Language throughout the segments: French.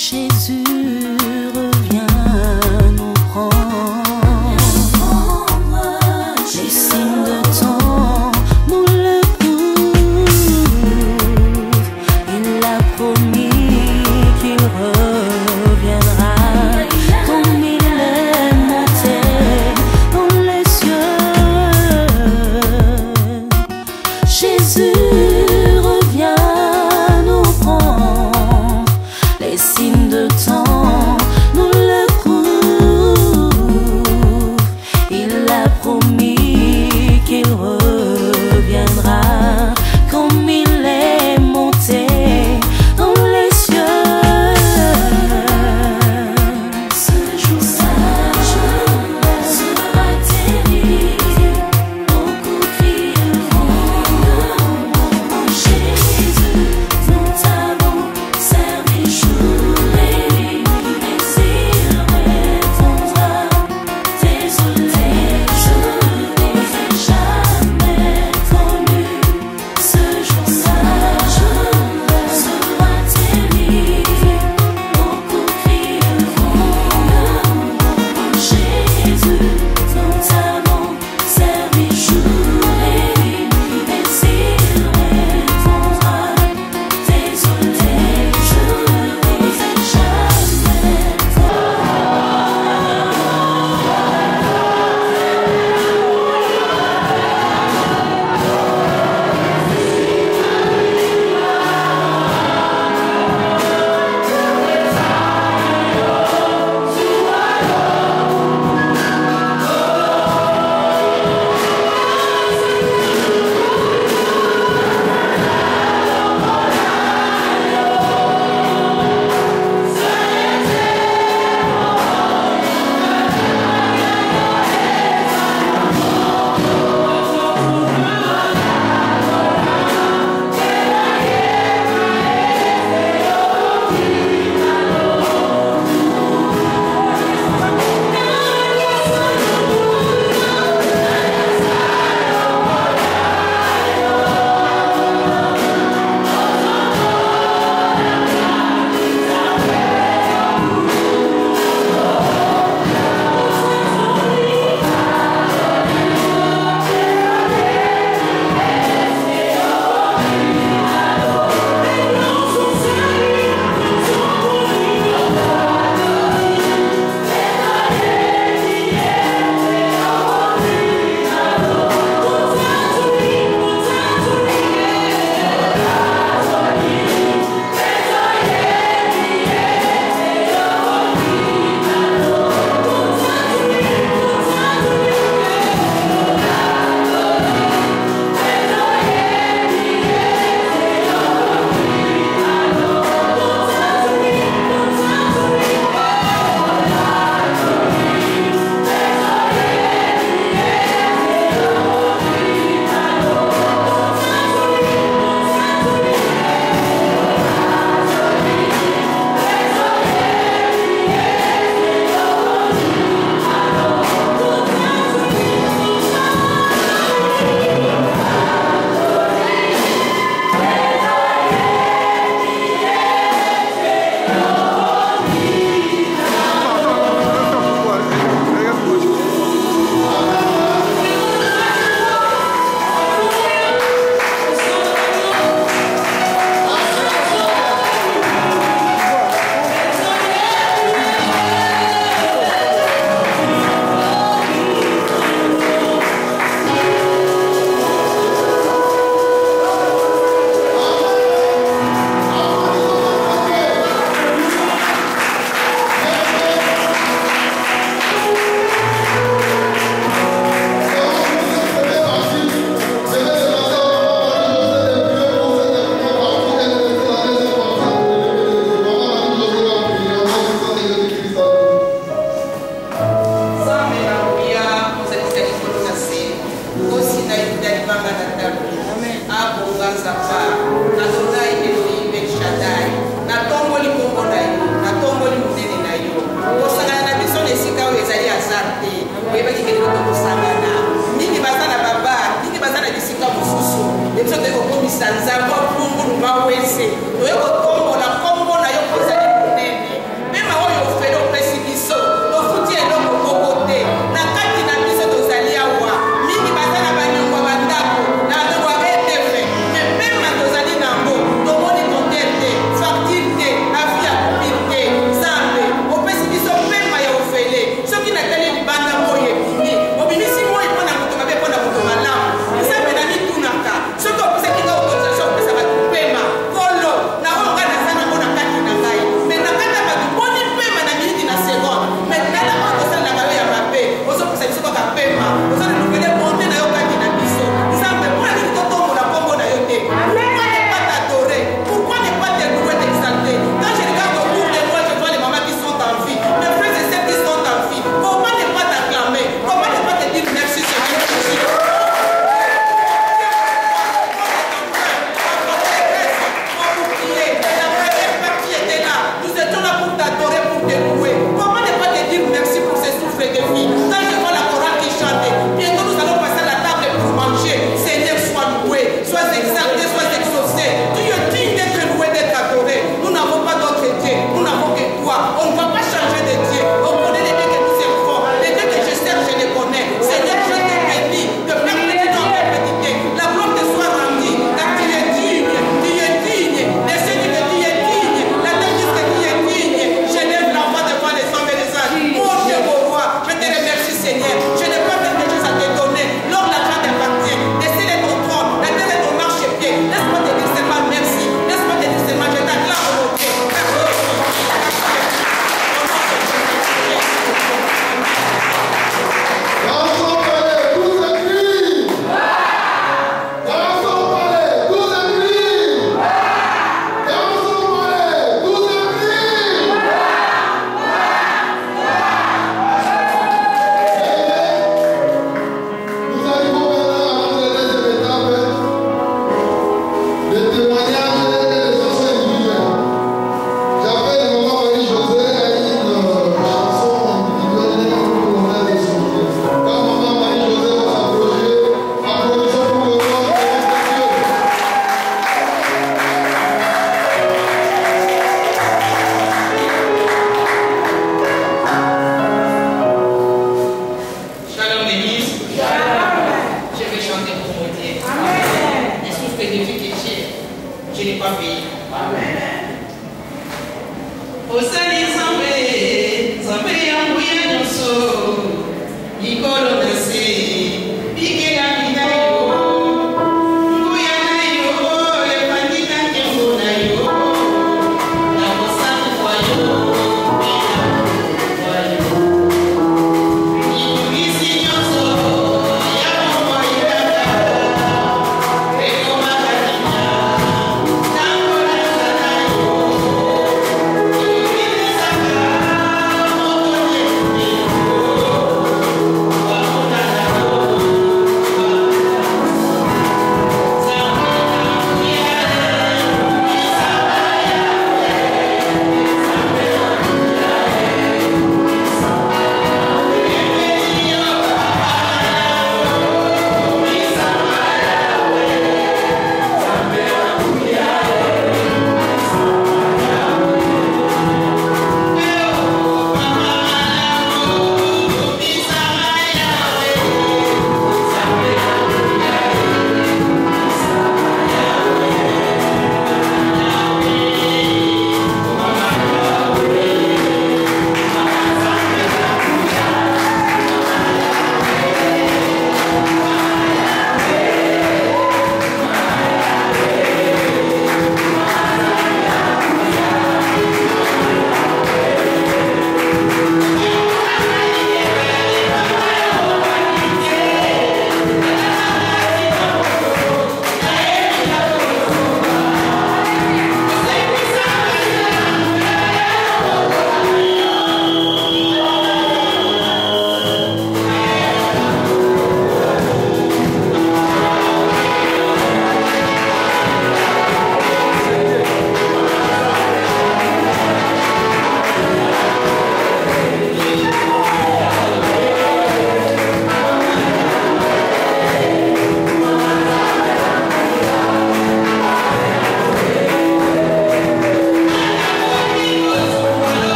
Jésus revient nous prendre. Les signes de temps nous le prouvent. Il a promis qu'il reviendra comme il est monté dans les cieux. Jésus revient nous prendre. Les signes de temps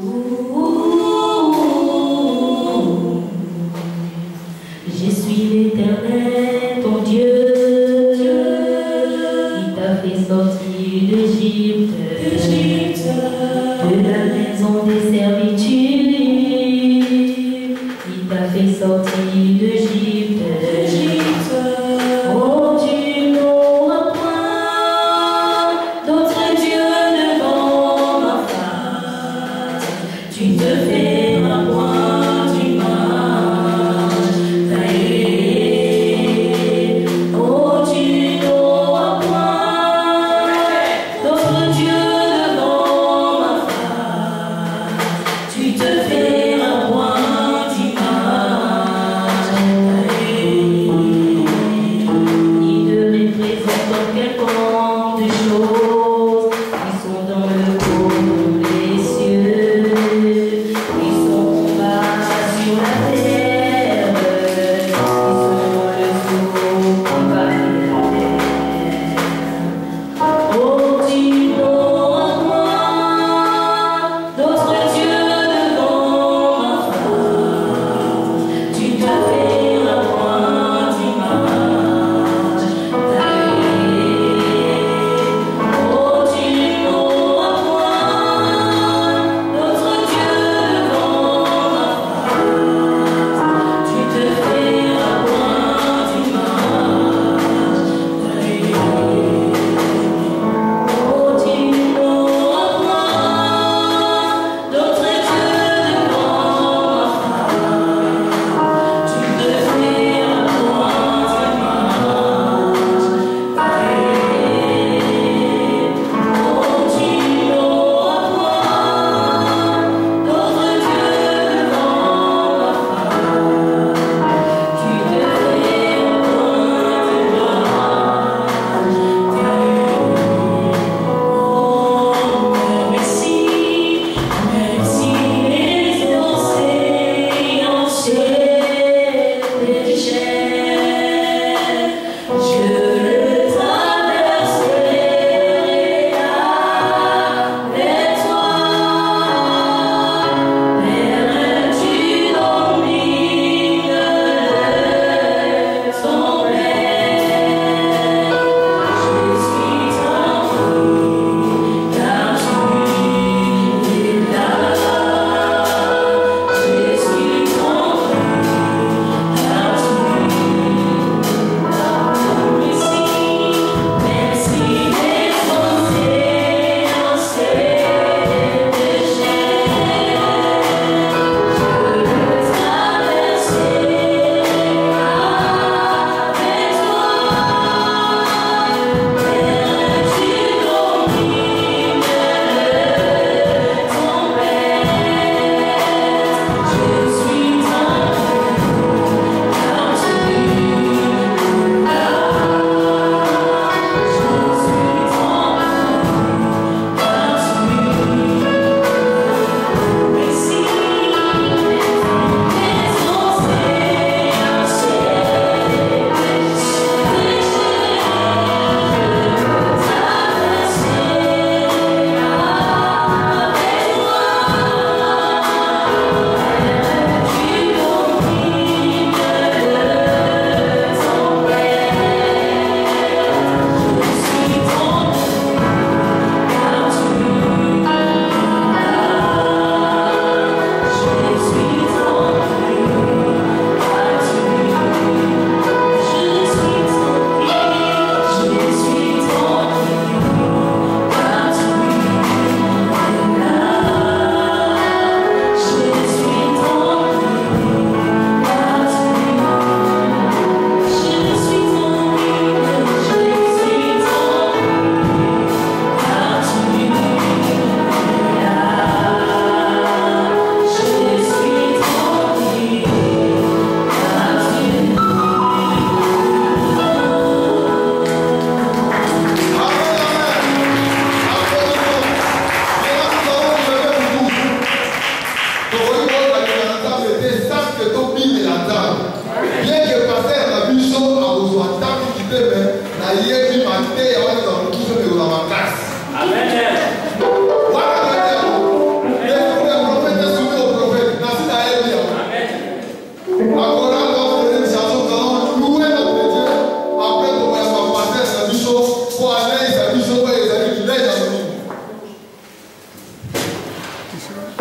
Ooh.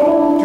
Oh,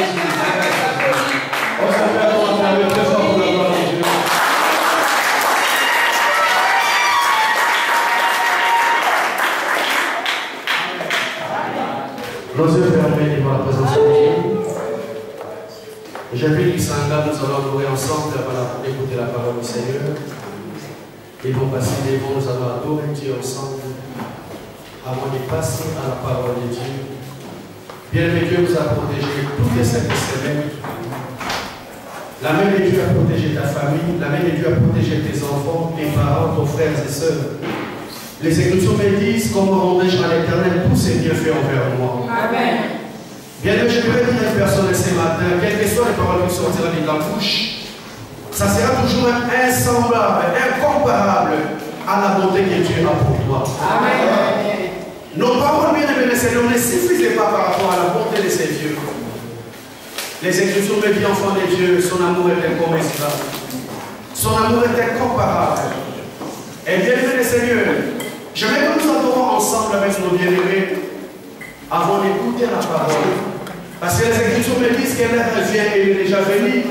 On s'appelle pour acclamer très fort pour la gloire de Dieu. Nos yeux fermés devant la présence de Dieu. J'invite Kisanga, nous allons adorer ensemble pour écouter la parole du Seigneur. Ils vont passer des mots, nous allons adorer Dieu ensemble avant de passer à la parole de Dieu. Bien-aimé, Dieu nous a protégés toutes les 5 semaines. La main de Dieu a protégé ta famille, la main de Dieu a protégé tes enfants, tes parents, tes frères et sœurs. Les Écritures me disent, comment rendrai-je à l'Éternel tous ses bienfaits envers moi. Amen. Bien-aimé, je vais dire à une personne ce matin, quelles que soient les paroles qui sortiront de ta bouche, ça sera toujours insemblable, incomparable à la bonté que Dieu a pour toi. Amen. Nos paroles, bien-aimés, Seigneur, ne suffisent pas par rapport à la bonté de ses dieux. Les Écritures me disent, enfant de Dieu, son amour est incommensurable. Son amour est incomparable. Et bien-aimés, Seigneur, je vais que nous adorons ensemble avec nos bien-aimés avant d'écouter la parole. Parce que les Écritures me disent que l'heure vient et est déjà venue,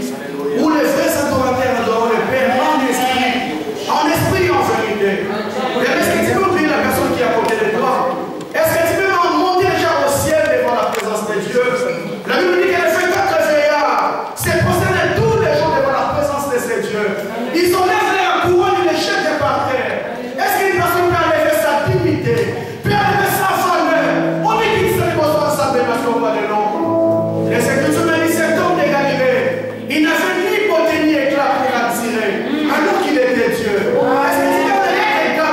où les vrais adorateurs adorent le Père en esprit en vérité. Est-ce que tu peux oublier la personne qui est à côté de toi? Est-ce que tu peux monter déjà au ciel devant la présence de Dieu? La Bible dit qu'elle fait 4 veillards, c'est possédé tous les jours devant la présence de ces dieux. Ils ont l'air la couronne et les chefs par terre. Est-ce qu'une personne peut enlever sa dignité, peut enlever sa valeur? On dit qu'il se pose ensemble de de nom. Les Écritures me disent cet homme de Galilée, il n'avait ni beauté ni éclat pour l'attirer, alors qu'il était Dieu. Est-ce que tu peux donner un éclat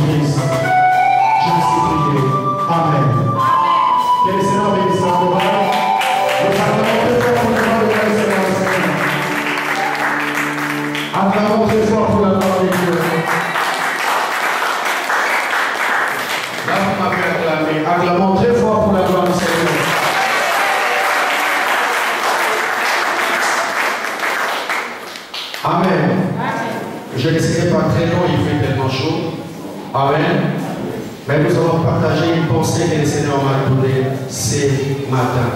Jésus-Christ, je me suis prié. Amen. Que le Seigneur bénisse la chorale. Nous acclamons très fort pour la gloire de Dieu, Seigneur. Acclamons très fort pour la gloire de Dieu. Là, vous m'avez acclamé. Acclamons très fort pour la gloire du Seigneur. Amen. Je ne serai pas très long, il fait tellement chaud. Amen. Mais nous allons partager une pensée que le Seigneur m'a donnée ce matin.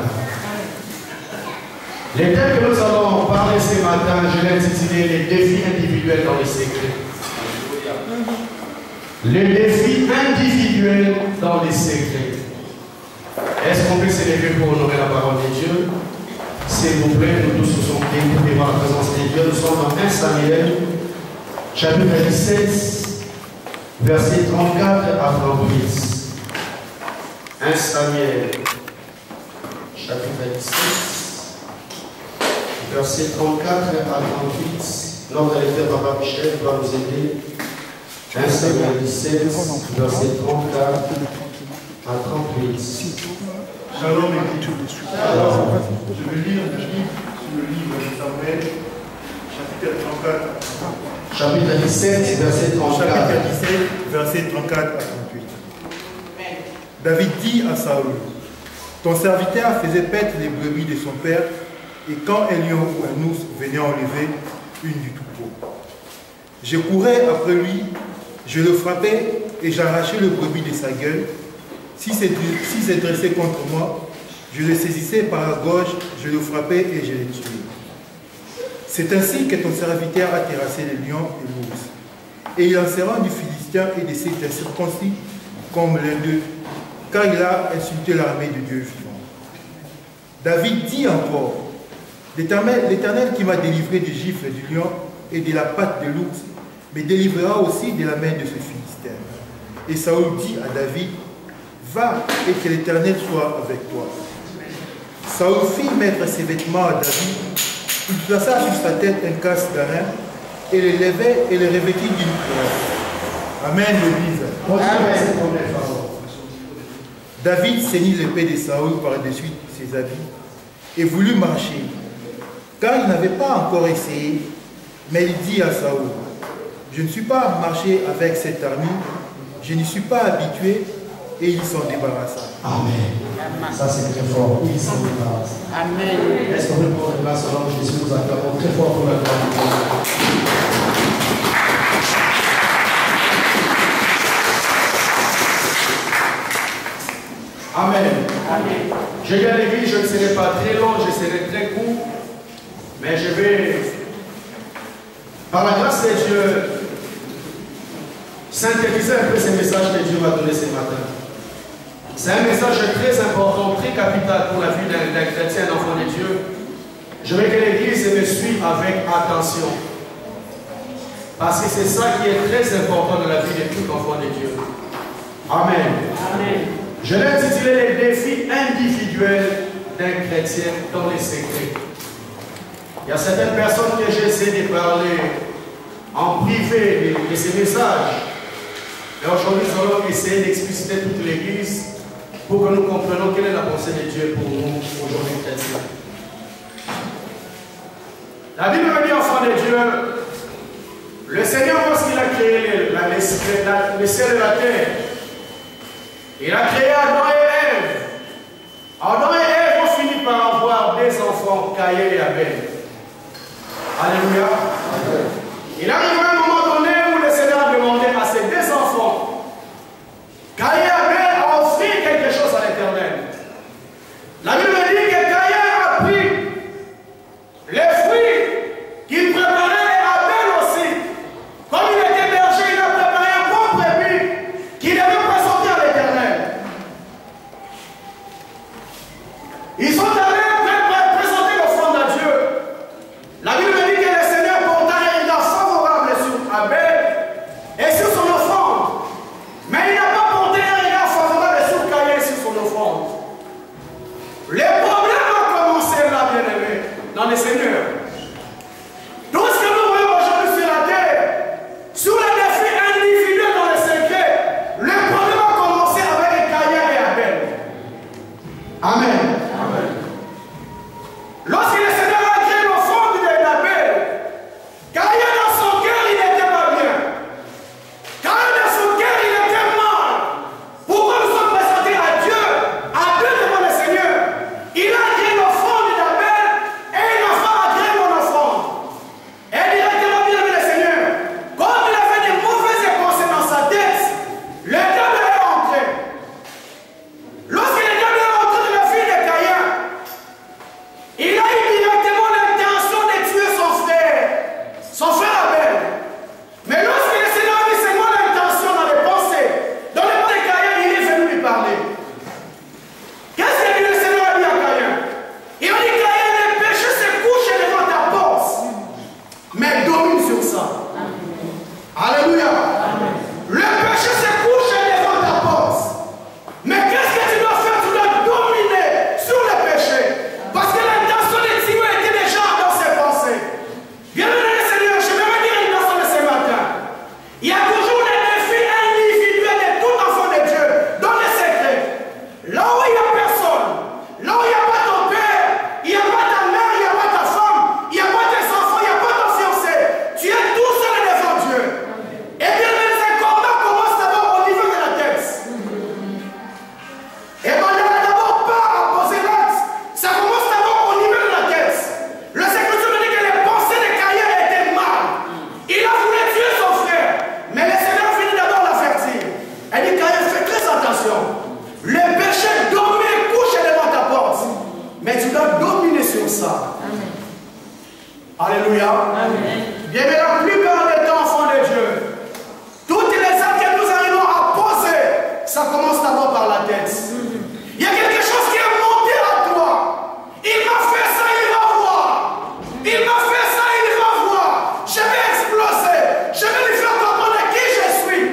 Les thèmes que nous allons parler ce matin, je l'ai intitulé les défis individuels dans les secrets. Les défis individuels dans les secrets. Est-ce qu'on peut s'élever pour honorer la parole de Dieu? S'il vous plaît, nous tous nous sommes debout devant la présence de Dieu. Nous sommes dans 1 Samuel, chapitre 17, versets 34 à 38. 1 Samuel, chapitre 17, versets 34 à 38. Notre lecteur Papa Michel va nous aider. 1 Samuel 17, verset 34 à 38. Shalom équipe. Alors, je vais lire le livre sur le livre de Samuel, chapitre 34. Chapitre 17, verset 34. Chapitre 17, verset 34 à 38. David dit à Saül, ton serviteur faisait paître les brebis de son père, et quand un lion ou un ours venait enlever une du troupeau, je courais après lui, je le frappais et j'arrachais le brebis de sa gueule. S'il s'est dressé contre moi, je le saisissais par la gorge, je le frappais et je le tuais. C'est ainsi que ton serviteur a terrassé les lions et l'ours. Et il en sera du Philistin et de cet incirconcis comme l'un d'eux, car il a insulté l'armée de Dieu vivant. David dit encore, l'Éternel qui m'a délivré du gifle du lion et de la patte de l'ours, me délivrera aussi de la main de ce Philistin. Et Saül dit à David, va et que l'Éternel soit avec toi. Saül fit mettre ses vêtements à David, il plaça sur sa tête un casque d'airain et le levait et le revêtit d'une cuirasse. Amen, l'Église. David ceignit l'épée de Saül par-dessus ses habits et voulut marcher, car il n'avait pas encore essayé, mais il dit à Saül, je ne suis pas marché avec cette armure, je n'y suis pas habitué, et il s'en débarrassa. Amen. Ça c'est très fort. Il s'en débarrasse. Amen. Est-ce qu'on peut prendre place au nom de Jésus? Nous acclamons très fort pour la gloire de Dieu. Amen. Amen. Je viens de dire, je ne serai pas très long, je serai très court, mais je vais, par la grâce de Dieu, synthétiser un peu ce message que Dieu m'a donné ce matin. C'est un message très important, très capital pour la vie d'un chrétien, un enfant de Dieu. Je veux que l'Église me suive avec attention. Parce que c'est ça qui est très important dans la vie de tout enfant de Dieu. Amen. Amen. Je l'ai intitulé les défis individuels d'un chrétien dans les secrets. Il y a certaines personnes que j'essaie de parler en privé de ces messages. Et aujourd'hui, nous allons essayer d'expliciter toute l'Église pour que nous comprenions quelle est la pensée de Dieu pour nous aujourd'hui chrétiens. La Bible me dit, enfant de Dieu, le Seigneur, lorsqu'il a créé le ciel et la terre, il a créé Adam et Ève. Adam et Ève ont fini par avoir des enfants, Caïn et Abel. Alléluia. Il arrive à un moment donné où le Seigneur a demandé à ses deux enfants, Caïn et Abel, à offrir quelque chose à l'Éternel. La Bible dit que Caïn a pris les fruits qu'il préparait et Abel aussi. Comme il était berger, il a préparé un bon brebis qu'il devait présenter à l'Éternel. Ils sont allés présenter l'offrande à Dieu. La Bible dit que le Seigneur porta un regard favorable attention. Le péché domine, couche devant ta porte. Mais tu dois dominer sur ça. Amen. Alléluia. Amen. Bien, mais la plupart des temps, enfants de Dieu, toutes les actes que nous arrivons à poser, ça commence d'abord par la tête. Il y a quelque chose qui est monté à toi. Il m'a fait ça, il va voir. Il m'a fait ça, il va voir. Je vais exploser. Je vais lui faire comprendre qui je suis.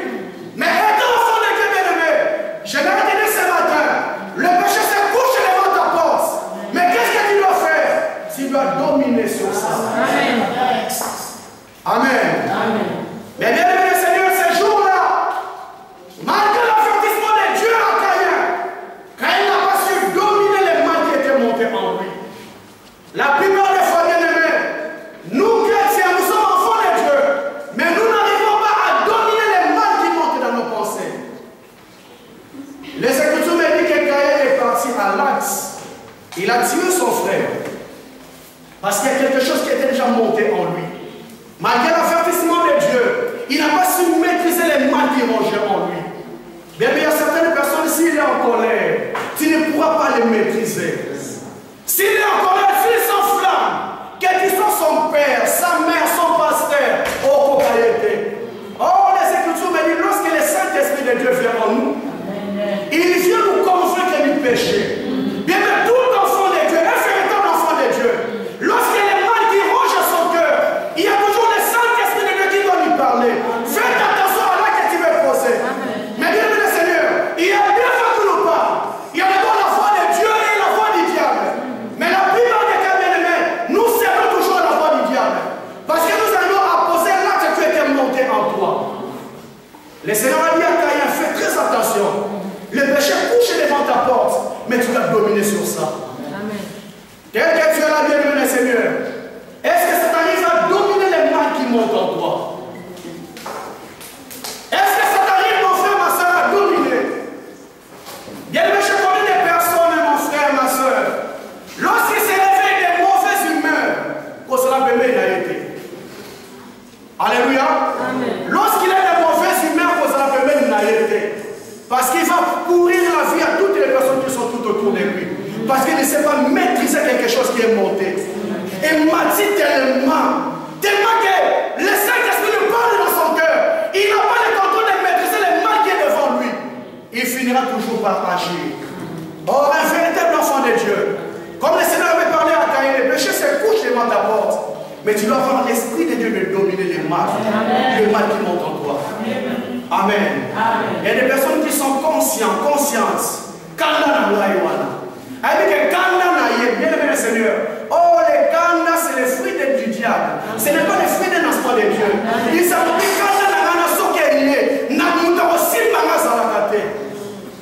Mais étant enfant de Dieu bien-aimé, je vais retenir ce matin. Le péché se couche devant ta porte. Mais qu'est-ce que tu dois faire? Tu dois dominer sur ça. Amen. Amen. Amen. Mais bien aimé Seigneur, ces jours-là, malgré l'avertissement de Dieu à Caïn n'a pas su dominer les mal qui étaient montés en lui. La plupart des fois, bien aimés, nous chrétiens, nous sommes enfants de Dieu, mais nous n'arrivons pas à dominer les mal qui montent dans nos pensées. Les Écritures me disent que Caïn est parti à l'axe. Il a tué son frère. Parce qu'il y a quelque chose qui était déjà monté en lui. Malgré l'avertissement de Dieu, il n'a pas su maîtriser les mal qui rongeaient en lui. Bien, il y a certaines personnes, s'il est en colère, tu ne pourras pas les maîtriser. S'il est en colère, s'il s'enflamme, quel qu'il soit son père, sa mère, son pasteur, oh, les Écritures me disent, lorsque le Saint-Esprit de Dieu vient en nous, il vient nous convaincre du péché. Bien, mais tout enfant de Dieu, un véritable enfant de Dieu, lorsque les mal qui rongent son cœur, il y a toujours le Saint-Esprit de Dieu qui doit lui parler. Faites attention à là que tu veux poser. Mais bien aimé Seigneur, il y a deux fois que nous parle. Il y a d'abord la voix de Dieu et la voix du diable. Mais la plupart des cas, bien aimés, nous servons toujours la voix du diable. Parce que nous allons à poser l'acte qui était monté en toi. Le Seigneur a dit à Caïn, fais très attention. Le péché couche devant ta porte, mais tu dois dominer sur ça. Amen. Tel que tu es là, bien aimé Seigneur, est-ce que ça t'arrive à dominer les mal qui montent en toi? Est-ce que ça t'arrive, mon frère, ma soeur, à dominer? Bien aimé, je connais des personnes, mon frère, ma soeur, lorsqu'ils se réveillent des mauvaises humeurs, pour cela, bébé, il a été. Alléluia. Amen. Lorsqu'il a des mauvaises humeurs, pour cela, bébé, il a été. Parce qu'il va pourrir la vie à toutes les personnes qui sont tout autour de lui. Parce qu'il ne sait pas maîtriser quelque chose qui est monté. Et Mathie tellement que le Saint-Esprit lui parle dans son cœur. Il n'a pas le contrôle de maîtriser le mal qui est devant lui. Il finira toujours par agir. Or, un véritable enfant de Dieu, comme le Seigneur avait parlé à Caïn, le péché se couche devant ta porte. Mais tu dois avoir l'Esprit de Dieu de dominer les mal. Le mal qui monte en toi. Amen. Amen. Il y a des personnes qui sont conscientes. Kanda na Iwana. Avec un kanda na Yé, bien aimé le Seigneur. Oh, les kanda, c'est le fruit du diable. Ce n'est pas le fruit d'un enfant de Dieu. Il s'appelle kanda na Gana Sokélié. Namuta aussi Mangasalakate.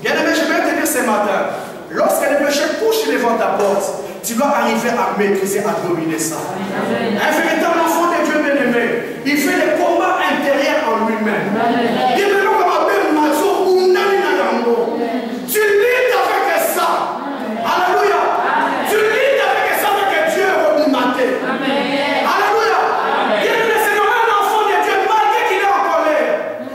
Bien aimé, je vais te dire ce matin. Lorsque le péché couche devant ta porte, tu dois arriver à maîtriser, à dominer ça. Amen. Un véritable enfant de Dieu bien aimé, il fait des combats intérieurs en lui-même. Il veut comme un mazo ou naninagambo. Tu luttes avec ça. Alléluia. Tu luttes avec ça avec Dieu remonté. Alléluia. Bien aimé Seigneur, un enfant de Dieu, malgré qu'il est en colère,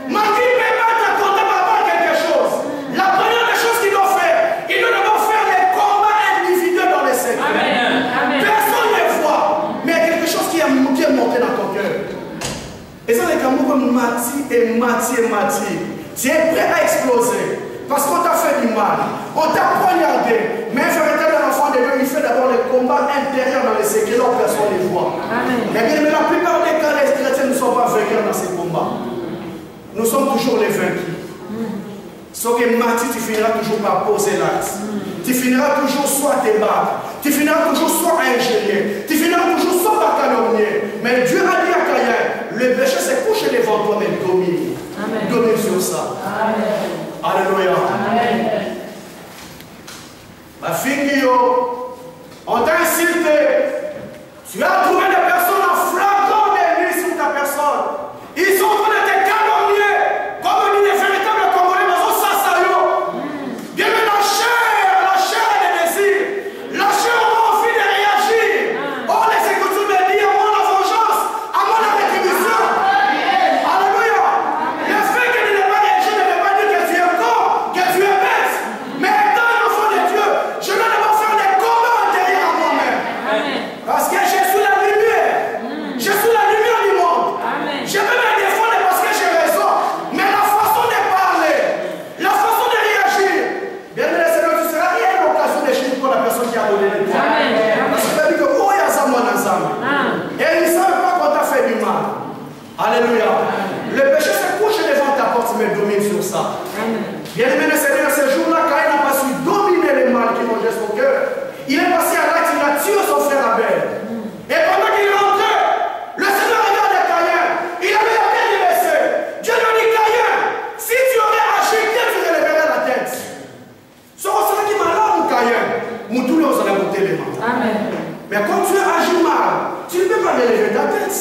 malgré qu'il peut mettre à côté par rapport à quelque chose, la première des choses qu'il doit faire, il doit d'abord faire les combats individuels dans les secrets. Personne ne voit, mais il y a quelque chose qui est monté dans ton cœur. Et ça, les camours comme Mati. Tu es prêt à exploser. Parce qu'on t'a fait du mal. On t'a poignardé. Mais un véritable enfant de Dieu, il fait d'abord les combats intérieurs dans les secrets, là où personne ne les voit. Mais bien, la plupart des cas, les chrétiens ne sont pas vainqueurs dans ces combats. Nous sommes toujours les vaincus. Sauf que Mati, tu finiras toujours par poser l'acte. Tu finiras toujours soit à te battre. Tu finiras toujours soit à ingénier. Tu finiras toujours soit par calomnier. Mais Dieu a dit à Caïn, le péché s'est couché devant toi, mais domine. Domine sur ça. Amen. Alléluia. Amen. Ma fille, on t'a insulté. Tu as trouvé des personnes en flagrant délit sur ta personne. Ils sont en train de te calomnier. Comme dit les véritables Congolais dans un sasayo. Bien mais la chair est des désirs. La chair a envie de réagir. Oh, les Écritures me disent à mon vengeance, à mon rétribution. Alléluia. Le fait que tu n'aies pas réagi ne veut pas dire que tu es Bien-aimé le Seigneur, ce jour-là, Caïn n'a pas su dominer les mal qui mangeaient son cœur. Il est passé à l'acte, il a tué son frère Abel. Et pendant qu'il rentrait, le Seigneur regarde Caïn. Il avait la tête baissée. Dieu lui a dit, Caïn, si tu aurais agi bien, tu relèverais la tête. Ce sera qui m'a là, mon Caïn. Nous tous, on aurait monté les mains. Amen. Mais quand tu agis mal, tu ne peux pas relever ta tête.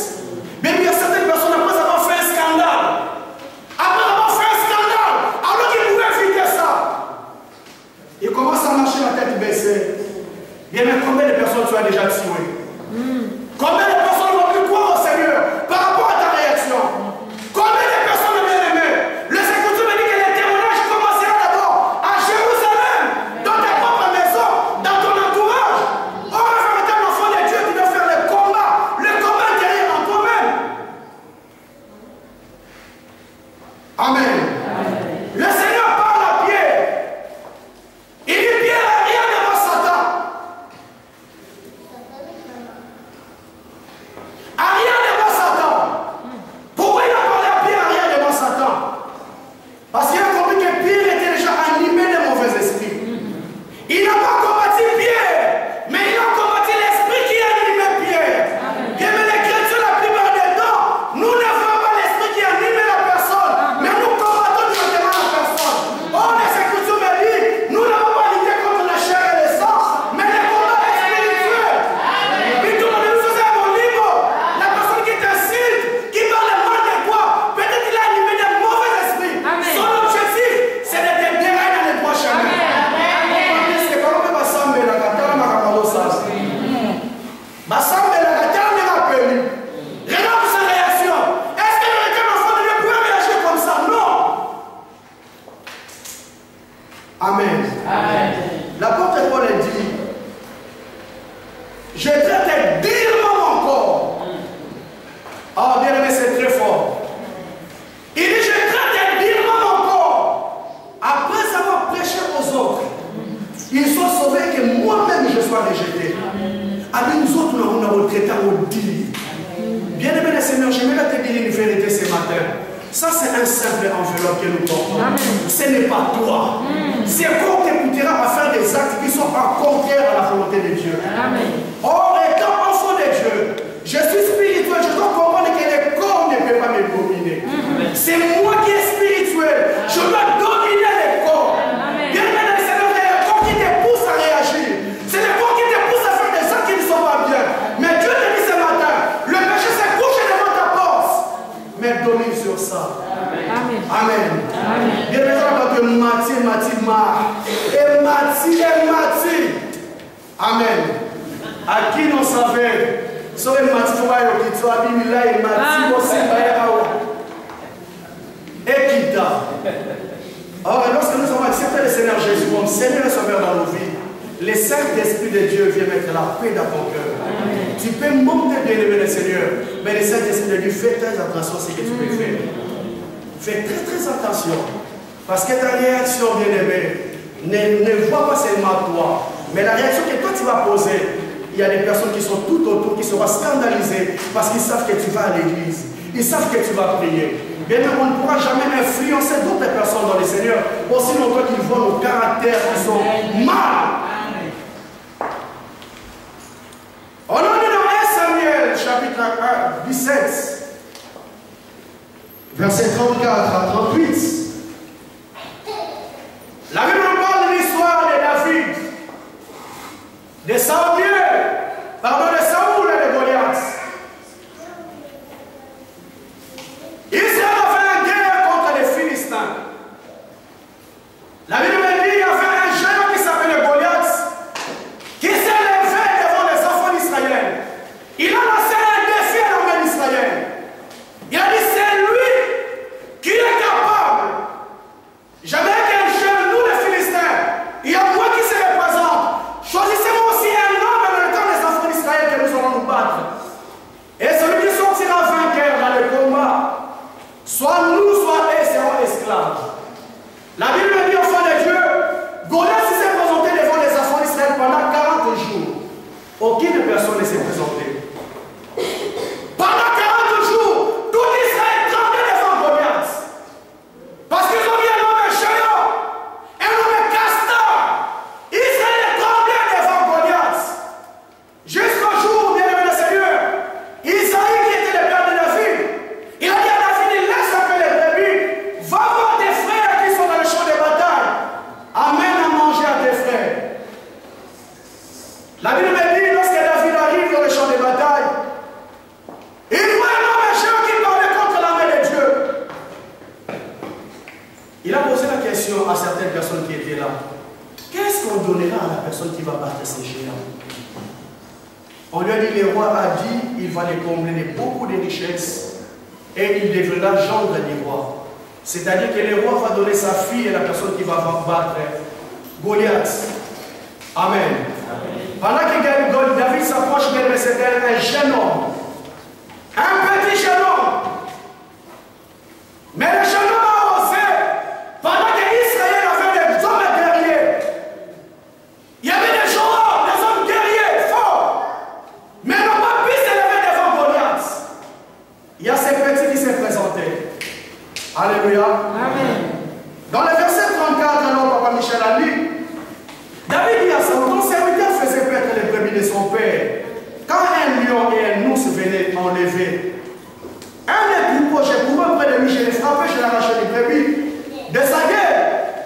Mais il y a certaines personnes, après avoir fait un scandale, alors qu'ils pouvaient éviter ça, ils commencent à marcher la tête baissée. Bien, mais combien de personnes tu as déjà tué? Combien de personnes vont plus croire au Seigneur par rapport à ta réaction? Combien de personnes ont bien aimé? Le Seigneur me dit que les témoignages commenceront d'abord à Jérusalem, dans ta propre maison, dans ton entourage. Or, un enfant de Dieu qui doit faire le combat intérieur en toi-même. Amen. Le Seigneur parle à Pierre. Il dit, Pierre, rien devant Satan. Rien devant Satan. Pourquoi il a parlé à Pierre, rien devant Satan? Parce qu'il a compris que Pierre était déjà animé de mauvais esprits. Il n'a pas combattu Pierre, mais il a combattu l'esprit qui animait Pierre. Bien, mais les chrétiens, la plupart des temps, nous ne voyons pas l'esprit qui anime la personne, mais nous combattons directement la personne. Oh, les Écritures me disent, nous n'avons pas lutté contre la chair et le sang, mais les combats spirituels. Puis tout le monde nous faisait mon livre. La personne qui t'insulte, qui parle mal de toi, peut-être qu'il a animé de mauvais esprits. Son objectif, c'est de te dérailler dans les droits chemins. C'est pas comme Bassambe la Katana Makamadosa. Bassambe la Katana me rappelle. Regarde sa réaction. Est-ce que quelqu'un d'enfant de Dieu peut réagir comme ça? Non. Amen. L'apôtre Paul a dit, je traite dignement mon corps. Ah, bien aimé, c'est très fort. Il dit, je traite dignement mon corps. Après avoir prêché aux autres, ils sont sauvés que moi-même je sois rejeté. Avec nous autres, nous avons traité au dit. Bien aimé le Seigneur, j'aimerais te dire une vérité ce matin. Ça, c'est un simple enveloppe que nous portons. Ce n'est pas toi. C'est quoi qui t'écoutera à faire des actes qui sont en contraire à la volonté de Dieu. Or, étant enfant de Dieu, je suis spirituel, je dois comprendre que le corps ne peut pas me dominer. C'est moi qui est spirituel. Je dois dominer le corps. Bien aimé le Seigneur, c'est le corps qui te pousse à réagir. C'est le corps qui te pousse à faire des actes qui ne sont pas bien. Mais Dieu te dit ce matin, le péché s'est couché devant ta porte. Mais domine sur ça. Amen. Bien maintenant que Mati. Amen. À qui nous savait, so Mati qui soit Biblia et Mati aussi Ekita. Or, lorsque nous avons accepté le Seigneur Jésus comme Seigneur et Sauveur dans nos vies, le Saint-Esprit de Dieu vient mettre la paix dans ton cœur. Tu peux monter bien aimer le Seigneur, mais le Saint-Esprit de Dieu fait très attention à ce que tu peux faire. Fais très attention. Parce que ta réaction, bien-aimée, ne voit pas seulement toi, mais la réaction que toi tu vas poser, il y a des personnes qui sont tout autour, qui seront scandalisées parce qu'ils savent que tu vas à l'église. Ils savent que tu vas prier. Bien sûr, on ne pourra jamais influencer d'autres personnes dans le Seigneur, aussi longtemps qu'ils voient nos caractères qui sont mal. On en est dans 1 Samuel, chapitre 1, 17, verset 34 à 38. La Bible nous parle de l'histoire de David, de Samuel, de Saoul et de Goliath. Israël a fait une guerre contre les Philistins. La Bible dit qu'il y avait un géant qui s'appelait Goliath, qui s'est levé devant les enfants d'Israël. Il a lancé un défi à l'armée d'Israël. Il a dit, c'est lui qui est capable. Jamais qu'un jeune, nous les Philistins, il y a moi qui se représente. Choisissez-moi aussi un homme dans le temps des enfants d'Israël que nous allons nous battre. Et celui qui sortira vainqueur dans le combat, soit nous, soit eux seront esclaves. La Bible dit au fond de Dieu, Goliath s'est présenté devant les enfants d'Israël pendant 40 jours. Aucune personne ne s'est présentée. Pendant 40 jours, tout Israël tremblait devant Goliath. Parce qu'ils ont mis un homme géant personnes qui étaient là. Qu'est-ce qu'on donnera à la personne qui va battre ces géants? On lui a dit, le roi a dit, il va les combler de beaucoup de richesses et il deviendra gendre du roi. C'est-à-dire que le roi va donner sa fille à la personne qui va battre Goliath. Amen. Pendant que David s'approche d'elle, c'était un jeune homme. Un petit jeune homme. Mais le jeune homme a osé. Pendant qu'Israël avait des hommes guerriers. Il y avait des gens, des hommes guerriers, forts. Mais n'ont pas pu s'élever devant Goliath. Il y a ces petits qui s'est présenté. Alléluia. Amen. Dans le verset 34, alors Papa Michel a lu, David dit à Saül, ton serviteur faisait perdre les brebis de son père. Quand un lion et un ours venaient enlever un des troupeaux, j'ai couru auprès de lui, je l'ai frappé, je l'ai arraché les brebis de sa gueule.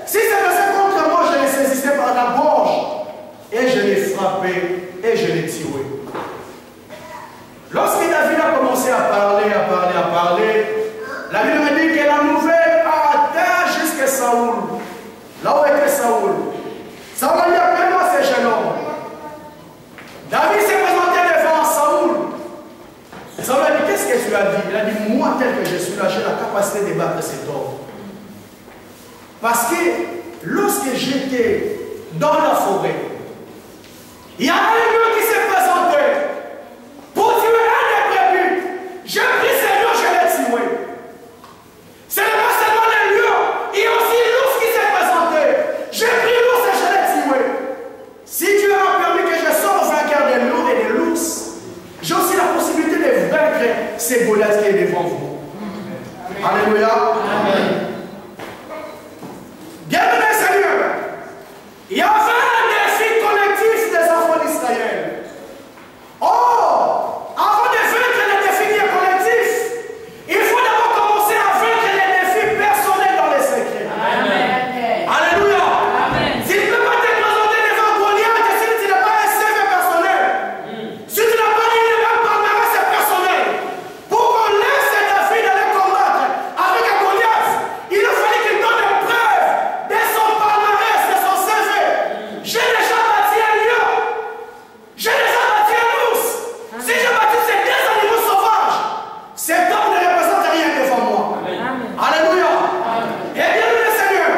Si c'est passé contre moi, je l'ai saisissé par la gorge et je l'ai frappé et je l'ai tué. Lorsque David a commencé à parler, la Bible me dit que la nouvelle a atteint jusqu'à Saül. Là où était Saül. Saül a dit, appelle-moi ce jeune homme. David s'est présenté devant Saül. Saül a dit, qu'est-ce que tu as dit? Il a dit, moi tel que je suis là, j'ai la capacité de battre cet homme. Parce que lorsque j'étais dans la forêt, il y a un lion qui s'est présenté pour tuer un des brebis. J'ai pris ce lion, je l'ai tué. Ce n'est pas seulement le lion, il y a aussi l'ours qui s'est présenté. J'ai pris l'ours et je l'ai tué. Si Dieu a permis que je sois vainqueur des lions et des l'ours, j'ai aussi la possibilité de vaincre ces Goliaths qui est devant vous. Alléluia. Amen. Bien-aimés Seigneur, il y avait un défi collectif des enfants d'Israël. Oh, avant de vaincre les défis qui est collectif, il faut d'abord commencer à vaincre les défis personnels dans les secrets. Amen. Alléluia. Amen. Tu ne peux pas te présenter devant Goliath si tu n'as pas un CV personnel. Si tu n'as pas une même palmarès personnel. Pour qu'on laisse ces défis d'aller combattre avec un Goliath, il a fallu qu'il donne des preuves de son palmarès, de son CV. J'ai déjà bâti un lion. J'ai déjà bâti un ours. Si j'ai bâti ces deux animaux sauvages, cet homme ne représente rien devant moi. Amen. Alléluia. Et bien le Seigneur,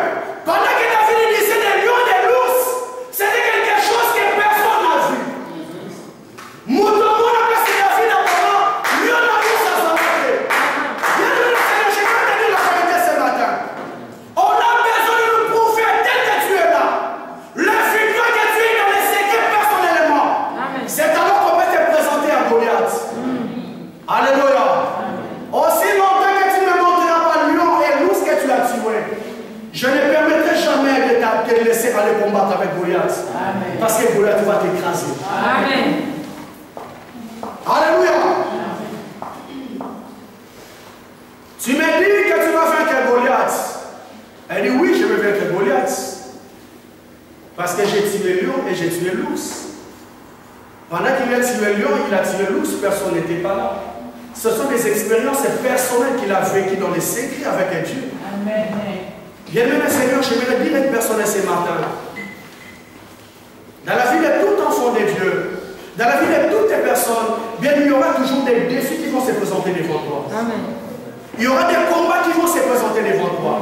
pendant que David disait des lions et des l'ours, c'était quelque chose que personne n'a vu. Mouton, a passé David à parlant, lion et l'ours à sa montée. Bien le Seigneur, je vais te dire la vérité ce matin. On a besoin de nous prouver tel que tu es là. Le victoire que tu es dans les secrets personnellement. C'est alors qu'on peut te présenter à Goliath. Alléluia. Aussi longtemps que tu ne montreras pas le lion et l'ours que tu as tué, je ne permettrai jamais de te laisser aller combattre avec Goliath. Amen. Parce que Goliath va t'écraser. Amen. Alléluia. Tu me dis que tu vas vaincre Goliath. Elle dit oui, je vais vaincre Goliath. Parce que j'ai tué le lion et j'ai tué l'ours. Pendant qu'il a tué le lion, il a tué l'ours, personne n'était pas là. Ce sont des expériences personnelles qu'il a vécues dans les secrets avec Dieu. Amen. Bien-aimé Seigneur, je vais le dire une personne ce matin. Dans la vie de tout enfant de Dieu, dans la vie de toutes les personnes, bien il y aura toujours des défis qui vont se présenter devant toi. Amen. Il y aura des combats qui vont se présenter devant toi.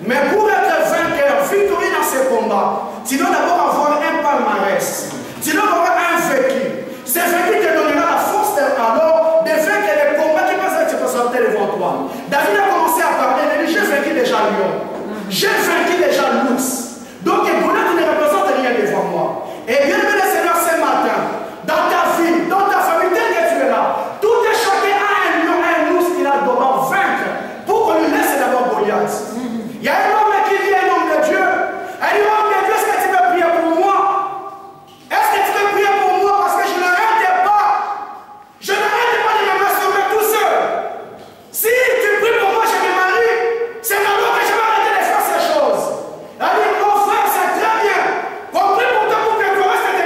Mais pour être vainqueur, victorieux dans ces combats, tu dois d'abord avoir un palmarès. Tu dois avoir un vécu. Ce vécu te donnera la force alors de vaincre les combats qui peuvent se présenter devant toi. David a commencé à parler, il a dit, j'ai vaincu déjà le lion. J'ai vaincu déjà l'ours. Donc Goliath ne représente rien devant moi. Et bien le Seigneur ce matin, dans ta vie, dans ta famille, tel que tu es là, tout et chacun a un lion, un ours qu'il a d'abord vaincre pour qu'on lui laisse d'abord Goliath. Il y a un homme qui dit un homme de Dieu. Elle dit, homme de Dieu, est-ce que tu peux prier pour moi? Est-ce que tu peux prier pour moi? Parce que je n'arrête pas. Je n'arrête pas de me masturber tout seul. Si tu pries pour moi, je me marie. C'est maintenant que je vais arrêter de faire ces choses. Elle dit, mon frère, c'est très bien. On prie pour toi pour que tu restes de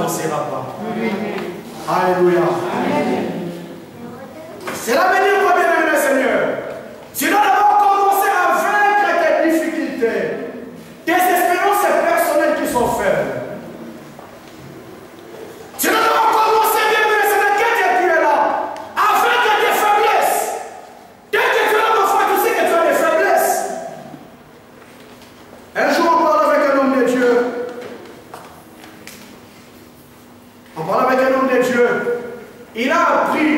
n'avancera pas. Alléluia. C'est l'avenir pour bien-aimé le Seigneur. Tu dois d'abord commencer à vaincre tes difficultés, tes espérances personnelles qui sont faibles. Tu dois d'abord commencer, bien-aimé le Seigneur, quand tu es là, à vaincre tes faiblesses. Dès que tu es là, mon frère, tu sais que tu as des faiblesses. Un jour, on parle avec un homme de Dieu. On parle avec un homme de Dieu. Il a appris,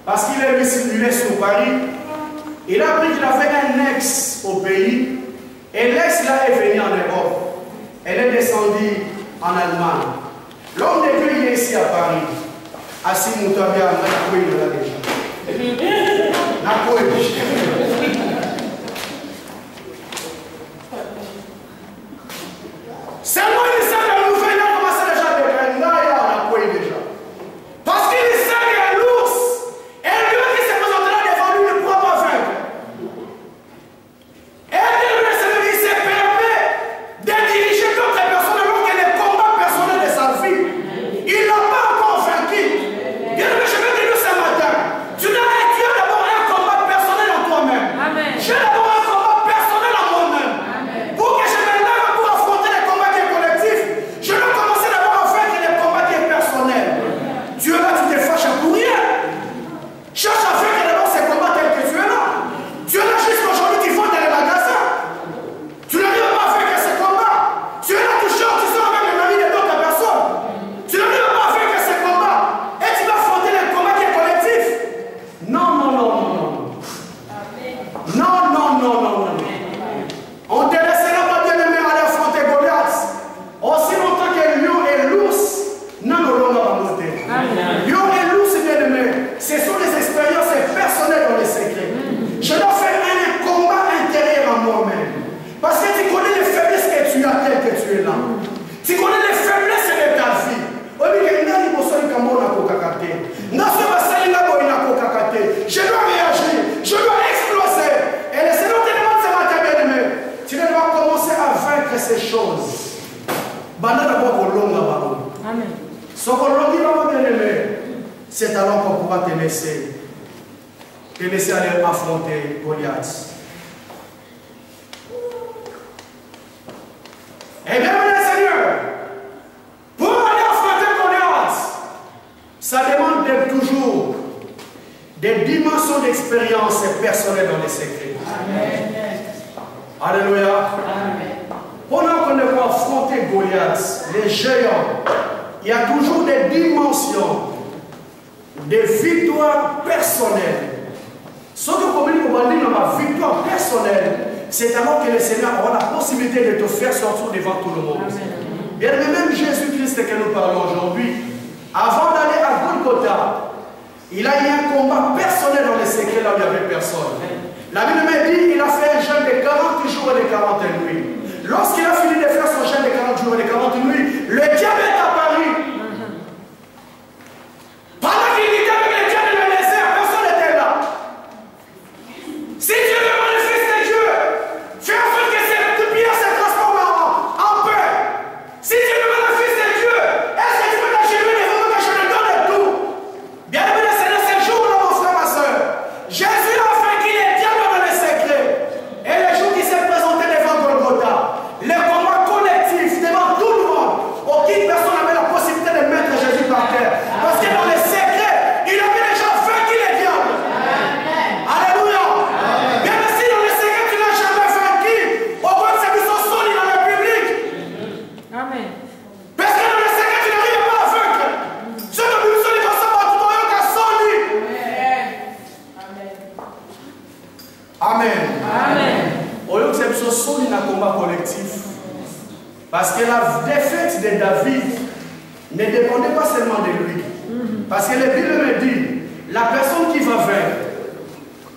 parce qu'il est sur Paris, il a appris qu'il avait un ex au pays, et l'ex là est venu en Europe. Elle est descendue en Allemagne. L'homme de Dieu, il est ici à Paris. Assis Moutabia, il l'a déjà. Seulement il sait la nouvelle, il a commencé déjà à déclarer, là, il a quoi déjà. Parce qu'il sait qu'il y a l'ours, et lui qui se présentera devant lui ne pourra pas vaincre. Et le Seigneur, il se permet de diriger d'autres personnes alors que les combats personnels de sa vie, il n'a pas encore vaincu. Bien que je vais te dire ce matin, tu dois d'abord un combat personnel en toi-même. J'ai d'abord un combat personnel en moi-même. Pour que je me lève pour affronter les combats qui sont collectifs, je dois commencer d'abord à vaincre les combats qui sont personnels. Tu es là, tu te fâches pour rien. Cherche à vaincre d'abord ces combats tels que tu es là. Tu es là jusqu'aujourd'hui, tu vends dans les magasins. Tu n'arrives pas à vaincre ces combats. Tu es là, tu chantes, tu sors avec les maris de d'autres personnes. Tu n'arrives pas à vaincre ces combats. Et tu vas affronter les combats qui sont collectifs. Non, non, non, non, non. Non, non, non, non, non. On te laissera pas bien aimé aller affronter Goliath. Aussi longtemps que lion et l'ours n'ont pas monté. Lion et l'ours, bien aimé, ce sont des expériences personnelles dans les secrets. Je dois faire un combat intérieur en moi-même. Parce que tu connais les faiblesses que tu as telles que tu es là. Tu connais les faiblesses de ta vie. Je dois réagir, je dois exploser. Et le Seigneur te demande ce matin, bien-aimé, tu dois commencer à vaincre ces choses. Amen. Ce qu'on l'a bien-aimé, c'est alors qu'on pourra te laisser aller affronter Goliath. Et bien, mes Seigneur, pour aller affronter Goliath, ça demande toujours des dimensions d'expérience personnelle dans les secrets. Amen. Alléluia. Amen. Pendant qu'on va affronter Goliath, les géants, il y a toujours des dimensions de victoire personnelle. Ce que vous dit dans ma victoire personnelle, c'est alors que le Seigneur aura la possibilité de te faire sortir devant tout le monde. Bien même Jésus-Christ que nous parlons aujourd'hui, avant d'aller à Golgotha, il a eu un combat personnel dans les secrets là où il n'y avait personne. La Bible me dit qu'il a fait un jeûne de 40 jours et de 40 nuits. Lorsqu'il a fini de faire son jeûne de 40 jours et de 40 nuits, le diable est apparu. Pendant qu'il était avec le diable dans le désert, personne n'était là. Si Dieu est le fils de Dieu, fais en sorte que cette pierre se transforme en pain. Si Dieu est le fils de Dieu, est-ce que tu peux t'achever devant moi que je te donne tout? Bien aimé, c'est dans ce jour-là, mon frère, ma soeur. Jésus a vaincu les diables dans les secrets. Et le jour qui s'est présenté devant Golgotha, les combats collectifs devant tout le monde, aucune personne n'avait la possibilité de mettre Jésus par terre. Parce que dans les secrets, il avait déjà vaincu les diables. Alléluia. Bien si dans les secrets tu n'as jamais vaincu, au moins c'est qu'ils sont solides dans le public. Amen. Parce que dans les secrets tu n'arrives pas à vaincre. Je ne peux pas dire ça pour tout le monde qui a solide. Amen. Amen. Au lieu que c'est une solide dans le combat collectif. Parce que la défaite de David ne dépendait pas seulement de lui. Parce que la Bible me dit, la personne qui va vaincre,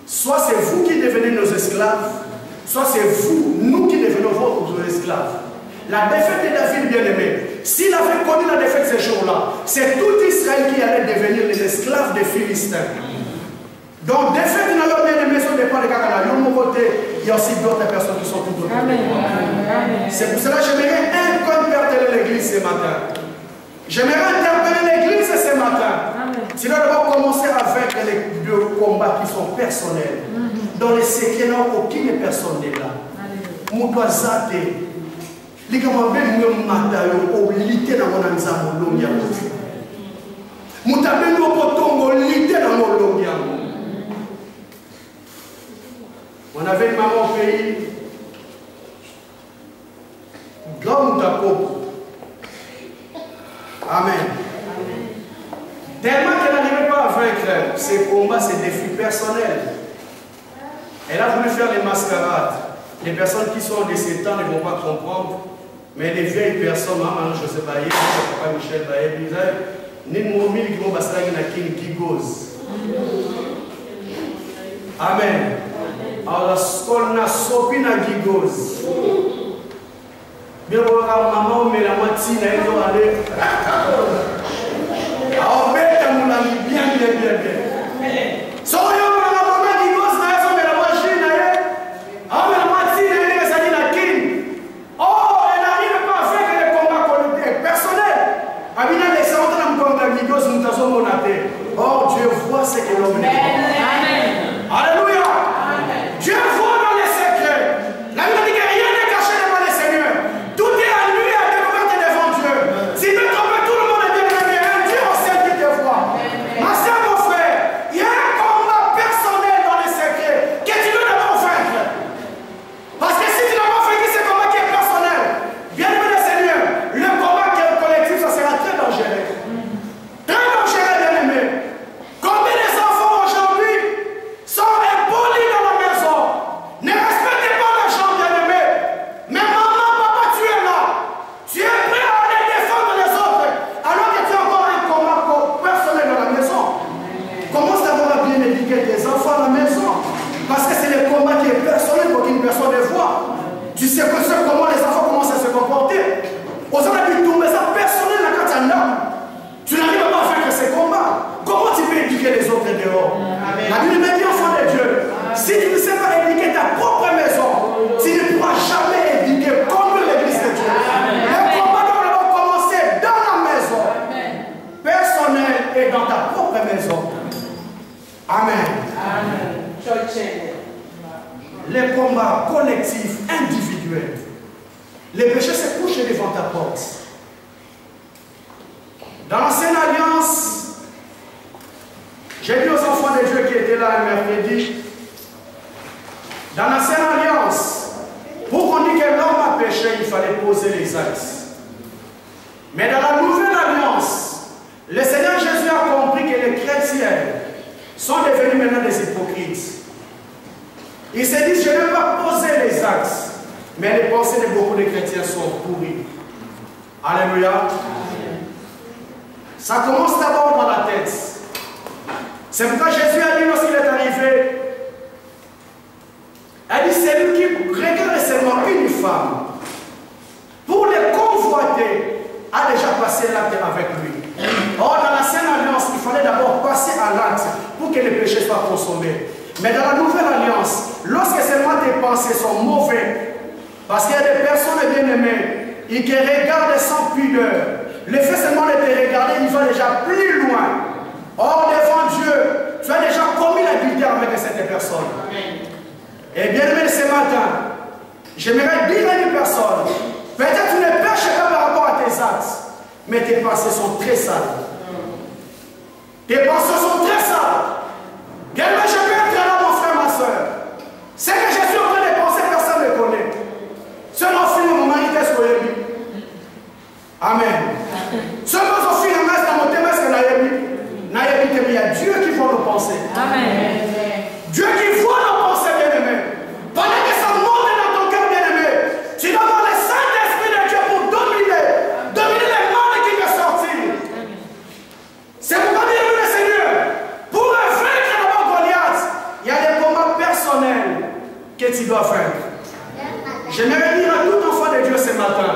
soit c'est vous qui devenez nos esclaves, soit c'est vous, nous qui devenons vos esclaves. La défaite de David, bien-aimé, s'il avait connu la défaite ce jour-là, c'est tout Israël qui allait devenir les esclaves des Philistins. Donc, défaite de notre bien-aimé, ce n'est pas le cas de mon côté, il y a aussi d'autres personnes qui sont tout autour. C'est pour cela que j'aimerais un point père de l'église ce matin. personnelle. Dans les secrets, aucune personne n'est là. Moutouazate. Les camarades me matayo au lité dans mon anzamo longia. Moutabe nous potongo lité dans mon longia. On avait une maman au pays. Grand Moutapo. Amen. Tellement qu'elle n'arrivait pas à vaincre ses combats, ses défis personnels. Elle a voulu faire les mascarades. Les personnes qui sont de ces temps ne vont pas comprendre. Mais les vieilles personnes, maman, je ne sais pas, papa Michel Baye, ni momi qui vont passer à qui gosse. Amen. Alors, ce qu'on a sopi na gigose. Bien, maman, mais la moitié, elle doit aller. Alors, bien. Soyons la maman gigose, mais la machine, alors, la moitié, elle est la king. Oh, elle n'arrive pas à faire les combats personnels. Amina, les centres de combat gigose, nous avons monaté. Oh, Dieu voit ce que l'homme est. Amen. Alléluia. Dieu voit dans les secrets. La Bible dit que rien n'est caché devant le Seigneur. Tout est à lui à découverte devant Dieu. Si tu trompes, tout le monde est bien aimé. Un Dieu au ciel qui te voit. Ma soeur, mon frère, il y a un combat personnel dans les secrets que tu dois d'abord vaincre. Parce que si tu n'as pas vaincu ce combat qui est personnel, bien aimé le Seigneur, le combat qui est collectif, ça sera très dangereux. Très dangereux, bien aimé. Combien les enfants aujourd'hui sont impolis dans la maison? Ne respectez pas les gens, bien-aimés. Mais maman, papa, tu es là. Tu es prêt à aller défendre les autres alors que tu as encore un combat personnel dans la maison. Commence d'abord à bien éduquer tes enfants à la maison. Parce que c'est le combat qui est personnel pour qu'une personne le voit. Tu sais que c'est comment les enfants commencent à se comporter. Aux gens qui tombent ça personnel dans la katana. Tu n'arrives pas à faire que ces combats. Comment tu peux éduquer les autres dehors? La Bible me dit, enfant de Dieu, si tu ne sais pas éduquer ta propre maison, tu ne pourras jamais éduquer comme l'église de Dieu. Le combat doit d'abord commencer dans la maison, personnel et dans ta propre maison. Amen. Les combats collectifs, individuels. Les péchés se couchent devant ta porte. Dans l'ancienne alliance, j'ai dit aux enfants de Dieu qui étaient là un mercredi, dans l'ancienne alliance, pour qu'on dise que l'homme a péché, il fallait poser les actes. Mais dans la nouvelle alliance, le Seigneur Jésus a compris que les chrétiens sont devenus maintenant des hypocrites. Ils se disent, je ne vais pas poser les actes, mais les pensées de beaucoup de chrétiens sont pourries. Alléluia. Ça commence d'abord dans la tête. C'est pourquoi Jésus a dit lorsqu'il est arrivé, elle dit, c'est lui qui regarde seulement une femme pour les convoiter, a déjà passé l'acte avec lui. Or, dans l'ancienne alliance, il fallait d'abord passer à l'acte pour que les péchés soient consommés. Mais dans la nouvelle alliance, lorsque seulement tes pensées sont mauvaises, parce qu'il y a des personnes bien-aimées, ils te regardent sans pudeur. Le fait seulement de te regarder, il va déjà plus loin. Or, devant Dieu, tu as déjà commis l'adultère avec cette personne. Et bien aimé ce matin, j'aimerais dire à une personne, peut-être tu ne pêches pas par rapport à tes actes, mais tes pensées sont très sales. Tes pensées sont très sales. Bien aimé, je peux être là, mon frère, ma soeur. C'est que je suis en train de penser, personne ne me connaît. Seulement, fille, mon mari, qu'est-ce que j'ai dit? Amen. Seulement, au fil de dans mon thème, est-ce que il y a Dieu qui voit nos pensées. Amen. Dieu qui voit nos pensées, bien-aimés. Pendant que ça monte dans ton cœur, bien-aimé, tu dois avoir le Saint-Esprit de Dieu pour dominer les mal qui veulent sortir. C'est pourquoi, bien-aimé le Seigneur, pour vaincre d'abord Goliath, il y a des combats personnels que tu dois faire. J'aimerais dire à tout enfant de Dieu ce matin,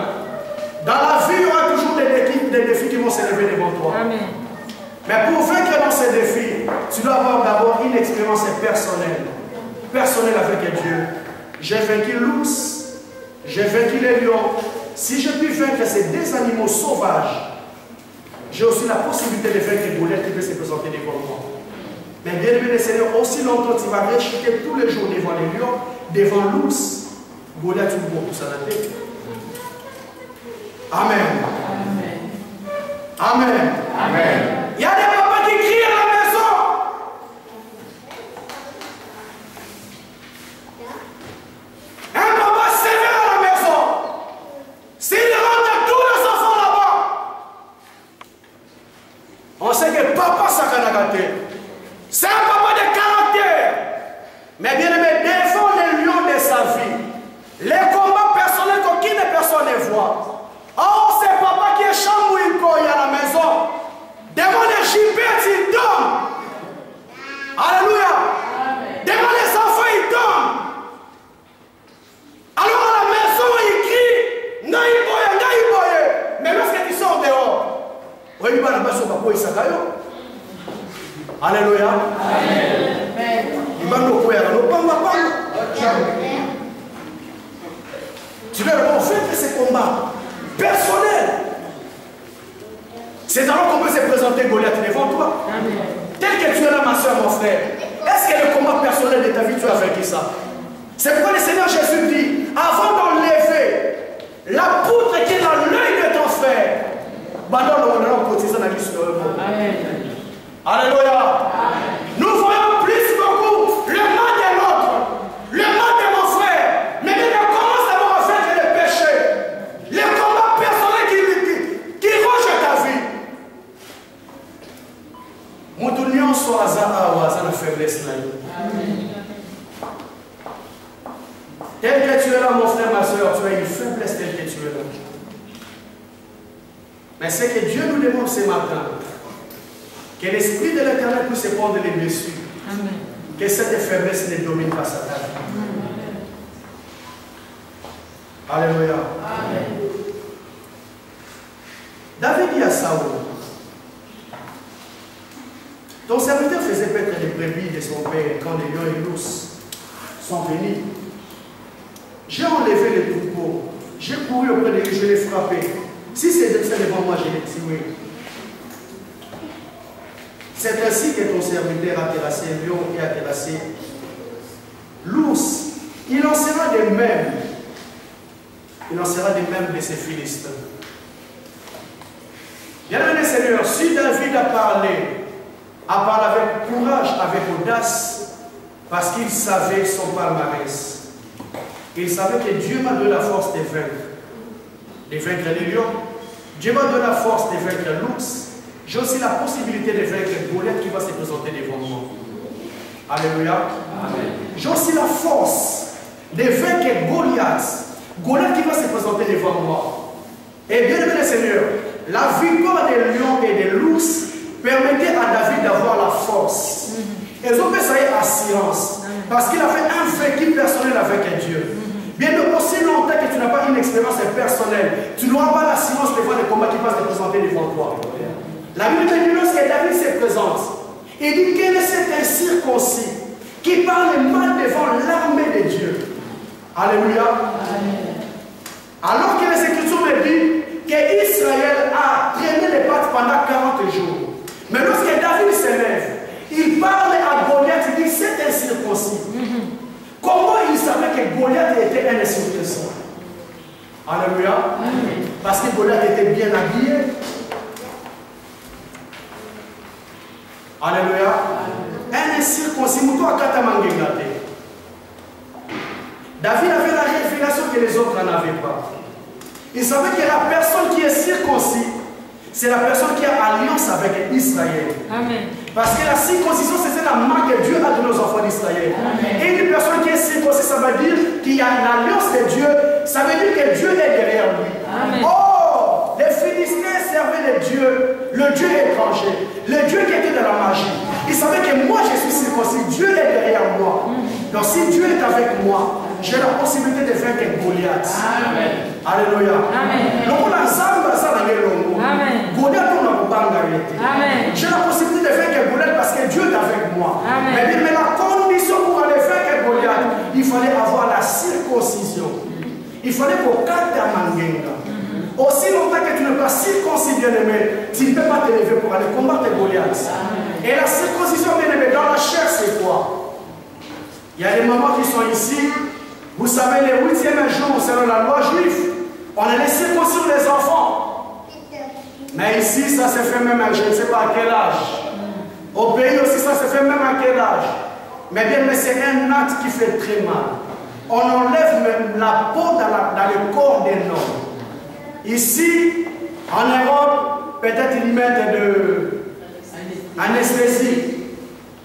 dans la vie, il y aura toujours des défis qui vont s'élever devant toi. Amen. Mais pour vaincre dans ces défis, tu dois avoir d'abord une expérience personnelle. Personnelle avec Dieu. J'ai vaincu l'ours, j'ai vaincu les lions. Si je puis vaincre ces deux animaux sauvages, j'ai aussi la possibilité de vaincre Goliath qui peut se présenter devant moi. Mais bien aimé le Seigneur, aussi longtemps tu vas rechuter tous les jours devant les lions, devant l'ours, Goliath tu vas pour ça la tête. Amen. Amen. Amen. Il y a des papas qui crient à la maison. Un papa sévère à la maison. S'il rentre tous les enfants là-bas, on sait que papa sakanagate. C'est un papa de caractère. Mais bien aimé, défend les lions de sa vie. Les combats personnels qu'aucune personne ne voit. Oh, c'est papa qui est chambouille à la maison. Devant les gibettes, il tombe. Alléluia. Devant les enfants, il tombe. Alors à la maison, il crie. Naïboye. Mais lorsque tu sors dehors, oui, il va la maison, papa, il s'aggaille. Alléluia. Amen. Il va nous courir. Tu veux on fait que ces combats personnels. C'est alors qu'on peut se présenter Goliath devant toi. Amen. Tel que tu es là, ma soeur, mon frère. Est-ce que le combat personnel de ta vie, tu as vaincu ça? C'est pourquoi le Seigneur Jésus dit, avant d'enlever la poutre qui est dans l'œil de ton frère, alléluia. Nous voyons plus beaucoup le mal de l'autre, le mal de mon frère. Mais il commence d'abord à faire le péché. Les combats personnels qui rongent ta vie. Mon union soit à la faiblesse. Tel que tu es là, mon frère, ma soeur, tu as une faiblesse telle que tu es là. Mais c'est que Dieu nous demande ce matin. Que l'Esprit de l'Éternel puisse prendre les blessures. Amen. Que cette faiblesse ne domine pas sa vie. Alléluia. Amen. David dit à Saül, ton serviteur faisait paître les brebis de son père quand les lions et l'ours sont venus. J'ai enlevé les troupeaux, j'ai couru auprès de lui, je l'ai frappé. Si c'est devant moi, je l'ai tué. C'est ainsi que ton serviteur a terrassé le lion et a terrassé l'ours. Il en sera de même. Il en sera de même de ces Philistins. Bien-aimé Seigneur, si David a parlé avec courage, avec audace, parce qu'il savait son palmarès. Il savait que Dieu m'a donné la force de vaincre les lions. Dieu m'a donné la force de vaincre l'ours. J'ai aussi la possibilité de vaincre Goliath qui va se présenter devant moi. Alléluia. J'ai aussi la force de vaincre Goliath. Goliath qui va se présenter devant moi. Et bien aimé le Seigneur, la victoire des lions et des l'ours permettait à David d'avoir la force. Et ont fait ça assurance. Parce qu'il a fait un vécu personnel avec Dieu. Bien aussi longtemps que tu n'as pas une expérience personnelle, tu n'auras pas l'assurance devant les combats qui vont se présenter devant toi. La Bible dit lorsque David se présente, il dit quel est cet incirconcis qui parle mal devant l'armée de Dieu. Alléluia. Alors que les Écritures me disent qu'Israël a traîné les pattes pendant 40 jours. Mais lorsque David se lève, il parle à Goliath, il dit c'est incirconcis. Comment il savait que Goliath était un incirconcis? Alléluia. Parce que Goliath était bien habillé. Alléluia. Un incirconcis. David avait la révélation que les autres n'avaient pas. Il savait que la personne qui est circoncis, c'est la personne qui a alliance avec Israël. Amen. Parce que la circoncision, c'est la marque que Dieu a donnée aux enfants d'Israël. Et une personne qui est circoncis, ça veut dire qu'il y a l'alliance de Dieu. Ça veut dire que Dieu est derrière lui. Amen. Oh, les Philistins servaient le Dieu étranger, le Dieu qui était dans la magie. Ils savaient que moi, je suis circoncis. Dieu est derrière moi. Donc si Dieu est avec moi, j'ai la possibilité de faire que Goliath. Amen. Alléluia. Amen. J'ai la possibilité de faire que Goliath parce que Dieu est avec moi. Amen. Mais la condition pour aller faire que Goliath, il fallait avoir la circoncision. Il fallait qu'on carte à Mangenga. Aussi longtemps que tu n'es pas circoncis, bien-aimé, tu ne peux pas te lever pour aller combattre Goliath. Et la circoncision, bien-aimé, dans la chair, c'est quoi? Il y a des mamans qui sont ici. Vous savez, les 8e jours, selon la loi juive, on a laissé circoncire les enfants. Mais ici, ça se fait même à je ne sais pas à quel âge. Au pays aussi, ça se fait même à quel âge. Mais bien, mais c'est un acte qui fait très mal. On enlève même la peau dans le corps d'un homme. Ici, en Europe, peut-être ils mettent de anesthésie.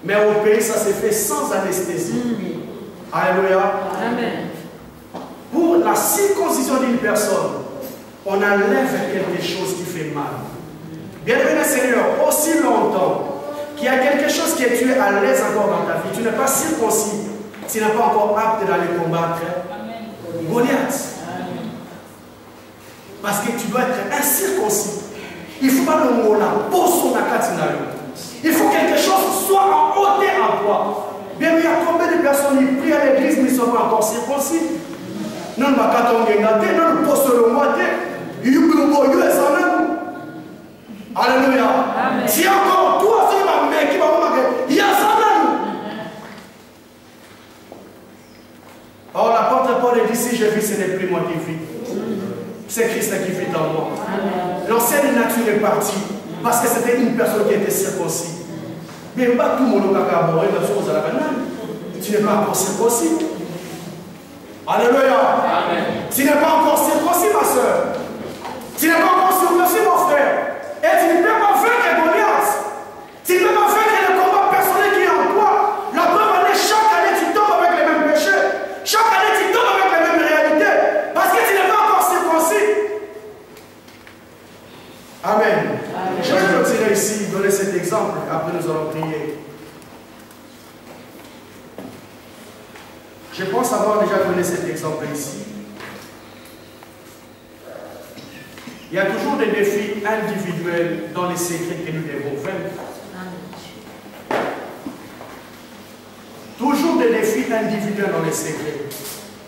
Mais au pays, ça se fait sans anesthésie. Alléluia. Amen. Pour la circoncision d'une personne, on enlève quelque chose qui fait mal. Bien-aimé Seigneur, aussi longtemps qu'il y a quelque chose que tu es à l'aise encore dans ta vie, tu n'es pas circoncis, tu n'es pas encore apte d'aller combattre Goliath. Parce que tu dois être incirconcis. Il ne faut pas le mot là, pour son akatinalo. Il faut que quelque chose soit en hauteur en toi. Bien, il y a combien de personnes qui prient à l'église, mais ils ne sont pas encore circoncis. Non, ma katongengate, non, le poste le moite, alléluia. Si encore toi, c'est ma mère qui va vous marquer, il y a ça même. Or, l'apôtre Paul dit, si je vis, ce n'est plus moi qui vis. C'est Christ qui vit en moi. L'ancienne nature est partie, parce que c'était une personne qui était circoncis. Mais pas tout le monde qui a aboré la chose à la banane. Tu n'es pas encore circoncis. Alléluia. Amen. Tu n'es pas encore circoncis, ma soeur. Tu n'es pas encore circoncis, mon frère. Et tu ne peux pas vaincre Goliath. Tu ne peux pas vaincre le combat personnel qui est en toi. La preuve en est, chaque année, tu tombes avec les mêmes péchés. Chaque année, tu tombes avec les mêmes réalités. Parce que tu n'es pas encore circoncis. Amen. Amen. Je vais continuer ici, donner cet exemple. Après, nous allons prier. Je pense avoir déjà donné cet exemple ici. Il y a toujours des défis individuels dans les secrets que nous devons vaincre. Toujours des défis individuels dans les secrets.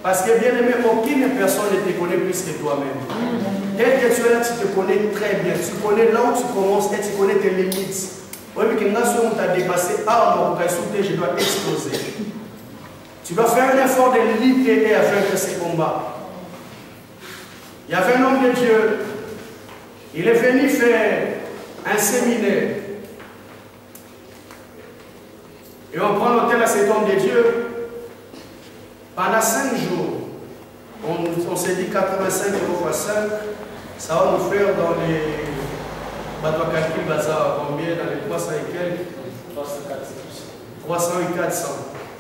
Parce que bien aimé, aucune personne ne te connaît plus que toi-même. Dès que tu es là, tu te connais très bien. Tu connais là où tu commences et tu connais tes limites. Oui, mais quand tu as dépassé, je dois exploser. Tu dois faire un effort de lutter et à vaincre ces combats. Il y avait un homme de Dieu. Il est venu faire un séminaire. Et on prend l'hôtel à cet homme de Dieu. Pendant 5 jours, on s'est dit 85 € x 5, ça va nous faire dans les bateaux calcul bazar combien, dans les 300 et quelques 300 et 400.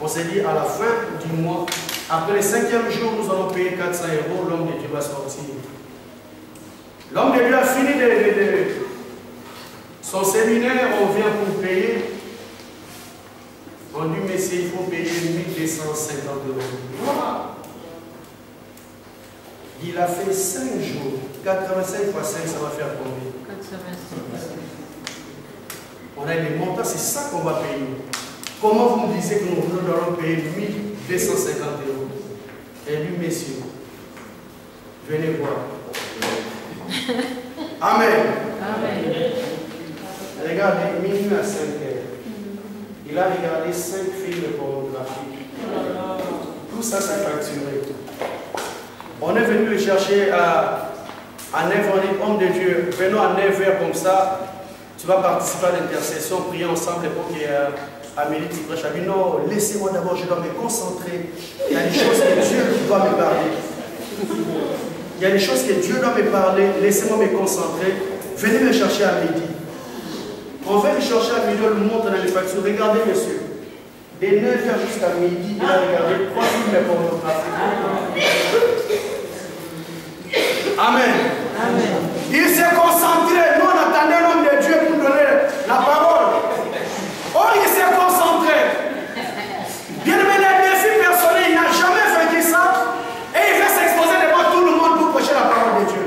On s'est dit à la fin du mois, après le 5e jour, nous allons payer 400 €, l'homme de Dieu va sortir. L'homme de Dieu a fini son séminaire, on vient pour payer. On dit, messieurs, il faut payer 1250 €. Il a fait 5 jours. 85 x 5, ça va faire combien? 85. On a des montants, c'est ça qu'on va payer. Comment vous me disiez que nous allons payer 1250 €? Et lui, messieurs, venez voir. Amen. Amen. Regardez, minuit à 5 h. Il a regardé 5 films pornographiques. Tout ça, c'est facturé. On est venu le chercher à 9 h. On dit, homme de Dieu, venons à 9 h comme ça. Tu vas participer à l'intercession, prier ensemble pour qu'il y ait Amélie qui prêche. Elle dit, non, laissez-moi d'abord, je dois me concentrer. Il y a des choses que Dieu doit me parler. Il y a des choses que Dieu doit me parler. Laissez-moi me concentrer. Venez me chercher à midi. On va le chercher à midi, on le montre dans les factures. Regardez, monsieur. De 9 h jusqu'à midi, il a regardé 3 films pornographiques. Amen. Amen. Il s'est concentré. Nous, on attendait l'homme de Dieu pour donner la parole. Or, il s'est concentré. Bien aimé, les défis personnels, il n'a jamais vaincu ça. Et il va s'exposer devant tout le monde pour prêcher la parole de Dieu.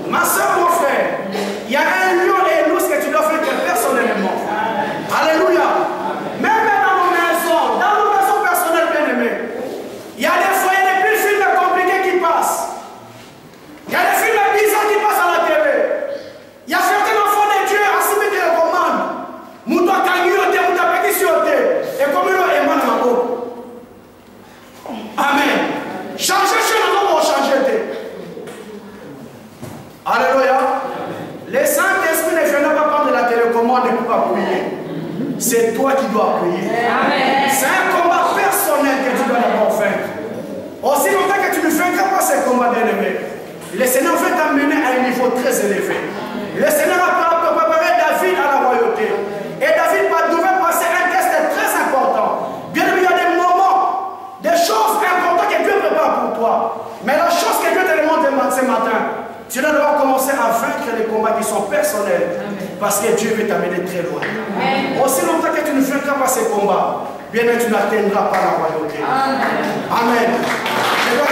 Ma soeur, mon frère, il y a un lion et une lousse que tu dois faire personnellement. Alléluia. Même dans nos maisons personnelles, bien aimées, il y a des foyers, des petits films compliqués qui passent. Il y a des films Alléluia. Le Saint-Esprit ne viendra pas prendre la télécommande et pas prier. C'est toi qui dois prier. C'est un combat personnel que tu dois d'abord faire. Aussi longtemps que tu ne vaincras pas ce combat, bien-aimé, le Seigneur veut t'amener à un niveau très élevé. Le Seigneur a préparé David à la royauté. Et David devait passer un test très important. Bien-aimé, il y a des moments, des choses importantes que Dieu prépare pour toi. Mais la chose que Dieu te demande ce matin, tu dois devoir commencer à vaincre les combats qui sont personnels. Parce que Dieu veut t'amener très loin. Aussi longtemps que tu ne vaincras pas ces combats, bien sûr, tu n'atteindras pas la royauté. Amen. Je dois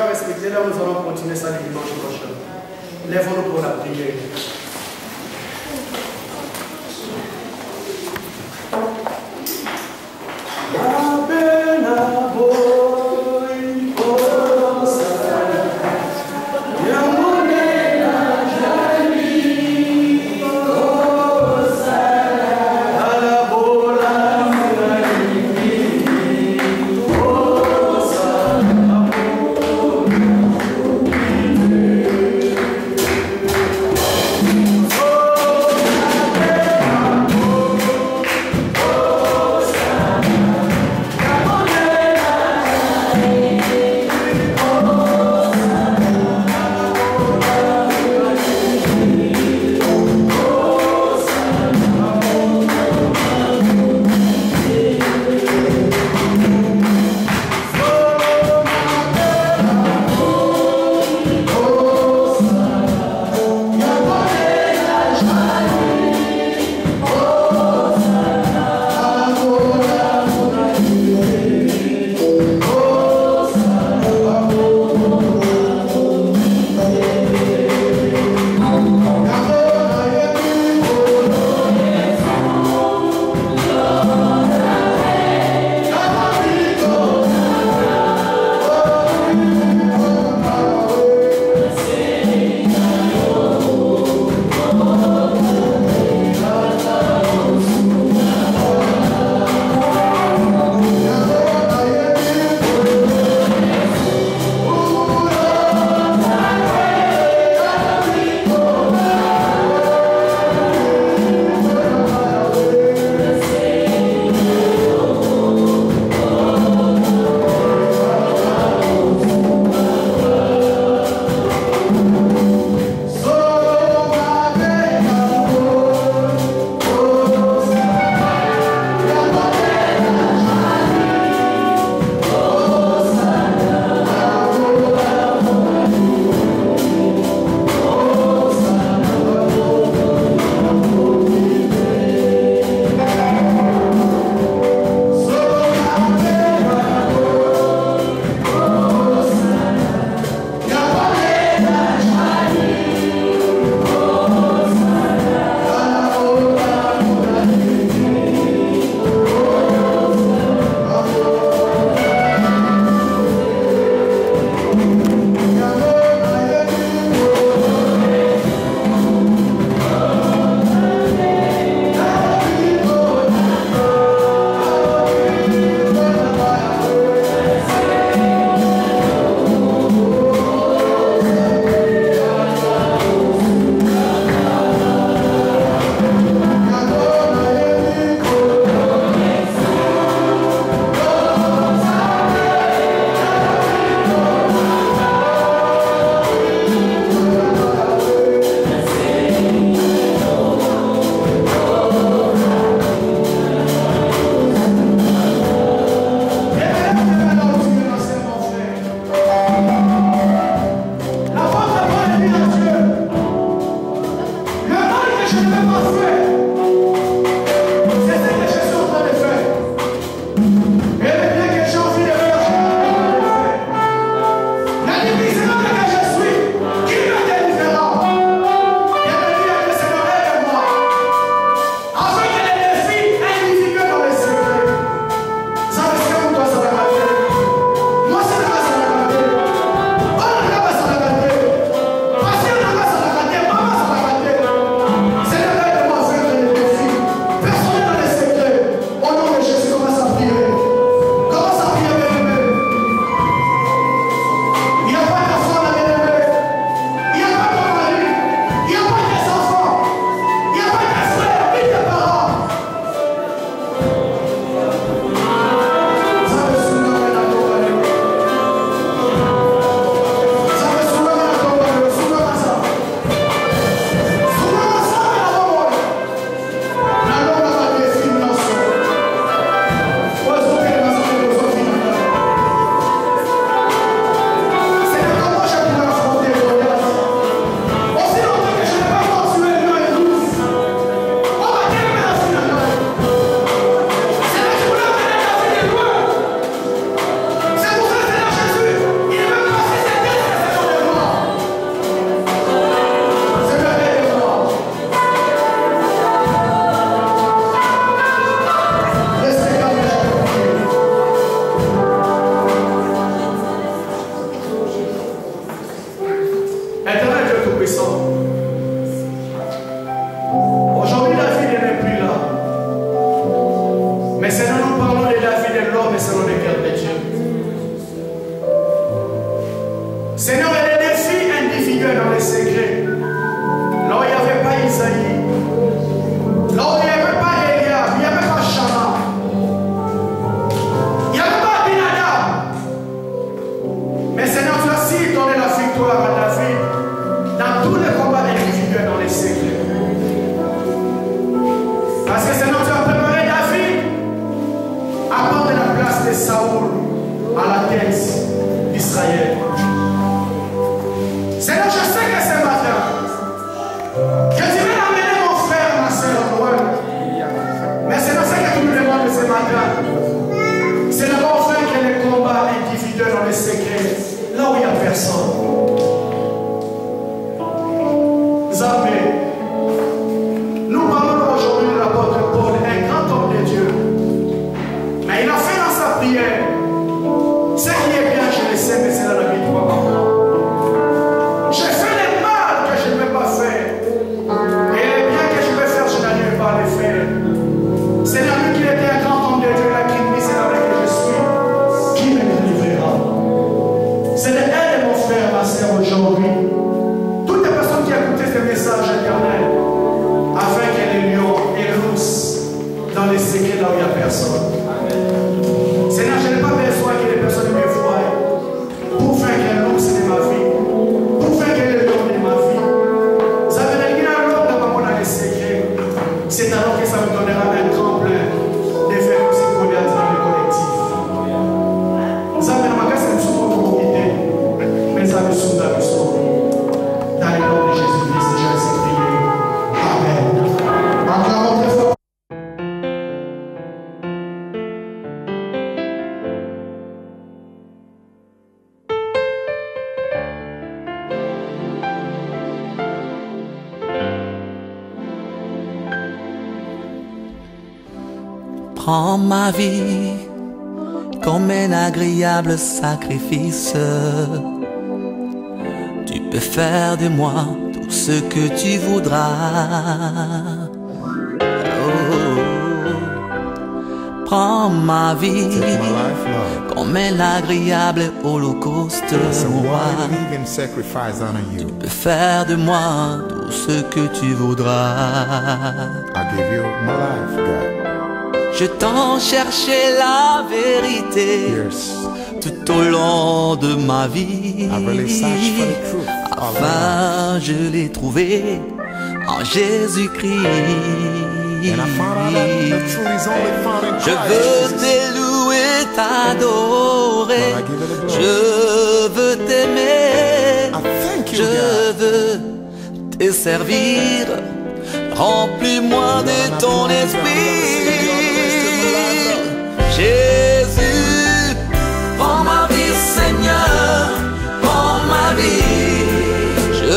respecter. Là, nous allons continuer ça le dimanche prochain. Lèvons-nous pour la prière. Tout-Puissant. Aujourd'hui, David n'est plus là. Mais c'est nous parlons de David et l'homme et selon le cœur de Dieu. Seigneur, il y a des défis individuels dans les secrets. Là où il n'y avait pas Isaïe, là où il n'y avait pas Eliab, il n'y avait pas Shama, il n'y avait pas Abinadab. Mais Seigneur, tu as si donné la victoire à David dans tous les combats individuels dans les secrets. Parce que Seigneur, tu as préparé David à prendre la place de Saoul à la tête d'Israël. Seigneur, je sais que ce matin, je dirais d'amener mon frère, ma soeur, loin. Mais c'est dans ce que tu me demandes ce matin. C'est d'abord faire que les combats individuels dans les secrets, là où il n'y a personne. Zambé, nous parlons aujourd'hui de l'apôtre Paul, un grand homme de Dieu. Mais il a fait dans sa prière. Ce qui est bien, je le sais, mais c'est dans la victoire. J'ai fait les mal que je ne vais pas faire. Et les biens que je vais faire, je n'arrive pas à les faire. C'est la lui qui était un grand homme de Dieu, la Christ, c'est avec que je suis. Qui me délivrera? C'est de elle, mon frère, ma soeur, aujourd'hui. Toutes les personnes qui écoutent ce message éternel, afin que les lions et l'ours dans les secrets là où il n'y a personne. Seigneur, je n'ai pas besoin que les personnes me voient pour faire que l'ours de ma vie. C'est alors que ça me donnera un tremblin de faire aussi Goliath dans le collectif. Ça me demande que c'est une soupe pour idée, mais ça me soude à l'histoire. Dans le nom de Jésus-Christ, j'ai ainsi prié. Amen. Encore très fort. Prends ma vie comme un agréable sacrifice. Tu peux faire de moi tout ce que tu voudras. Oh. Prends ma vie comme un agréable holocauste. Tu peux faire de moi tout ce que tu voudras. Je t'en cherchais la vérité tout au long de ma vie. Enfin, je l'ai trouvé en Jésus-Christ. Je veux te louer, t'adorer. Je veux t'aimer. Je veux te servir. Remplis-moi de ton esprit. Jésus, prends ma vie, Seigneur, prends ma vie. Je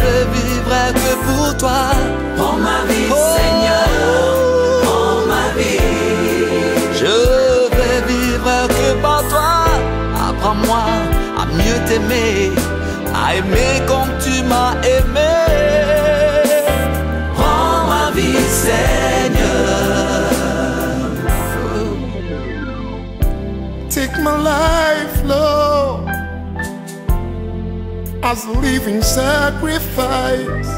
veux vivre que pour toi. Prends ma vie, Seigneur, prends ma vie. Je veux vivre que par toi. Apprends-moi à mieux t'aimer, à aimer comme tu m'as aimé. Prends ma vie, Seigneur. Take my life, Lord, as a living sacrifice.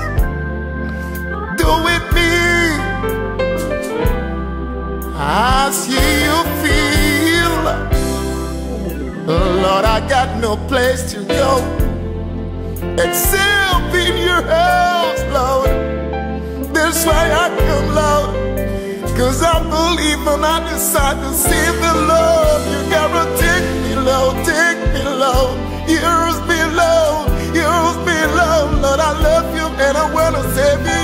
Do with me as you feel. Lord, I got no place to go except in your house, Lord. That's why I come, Lord. Cause I believe when I decide to see the Lord. You gotta take me low, use me low, Lord, I love you and I wanna save you.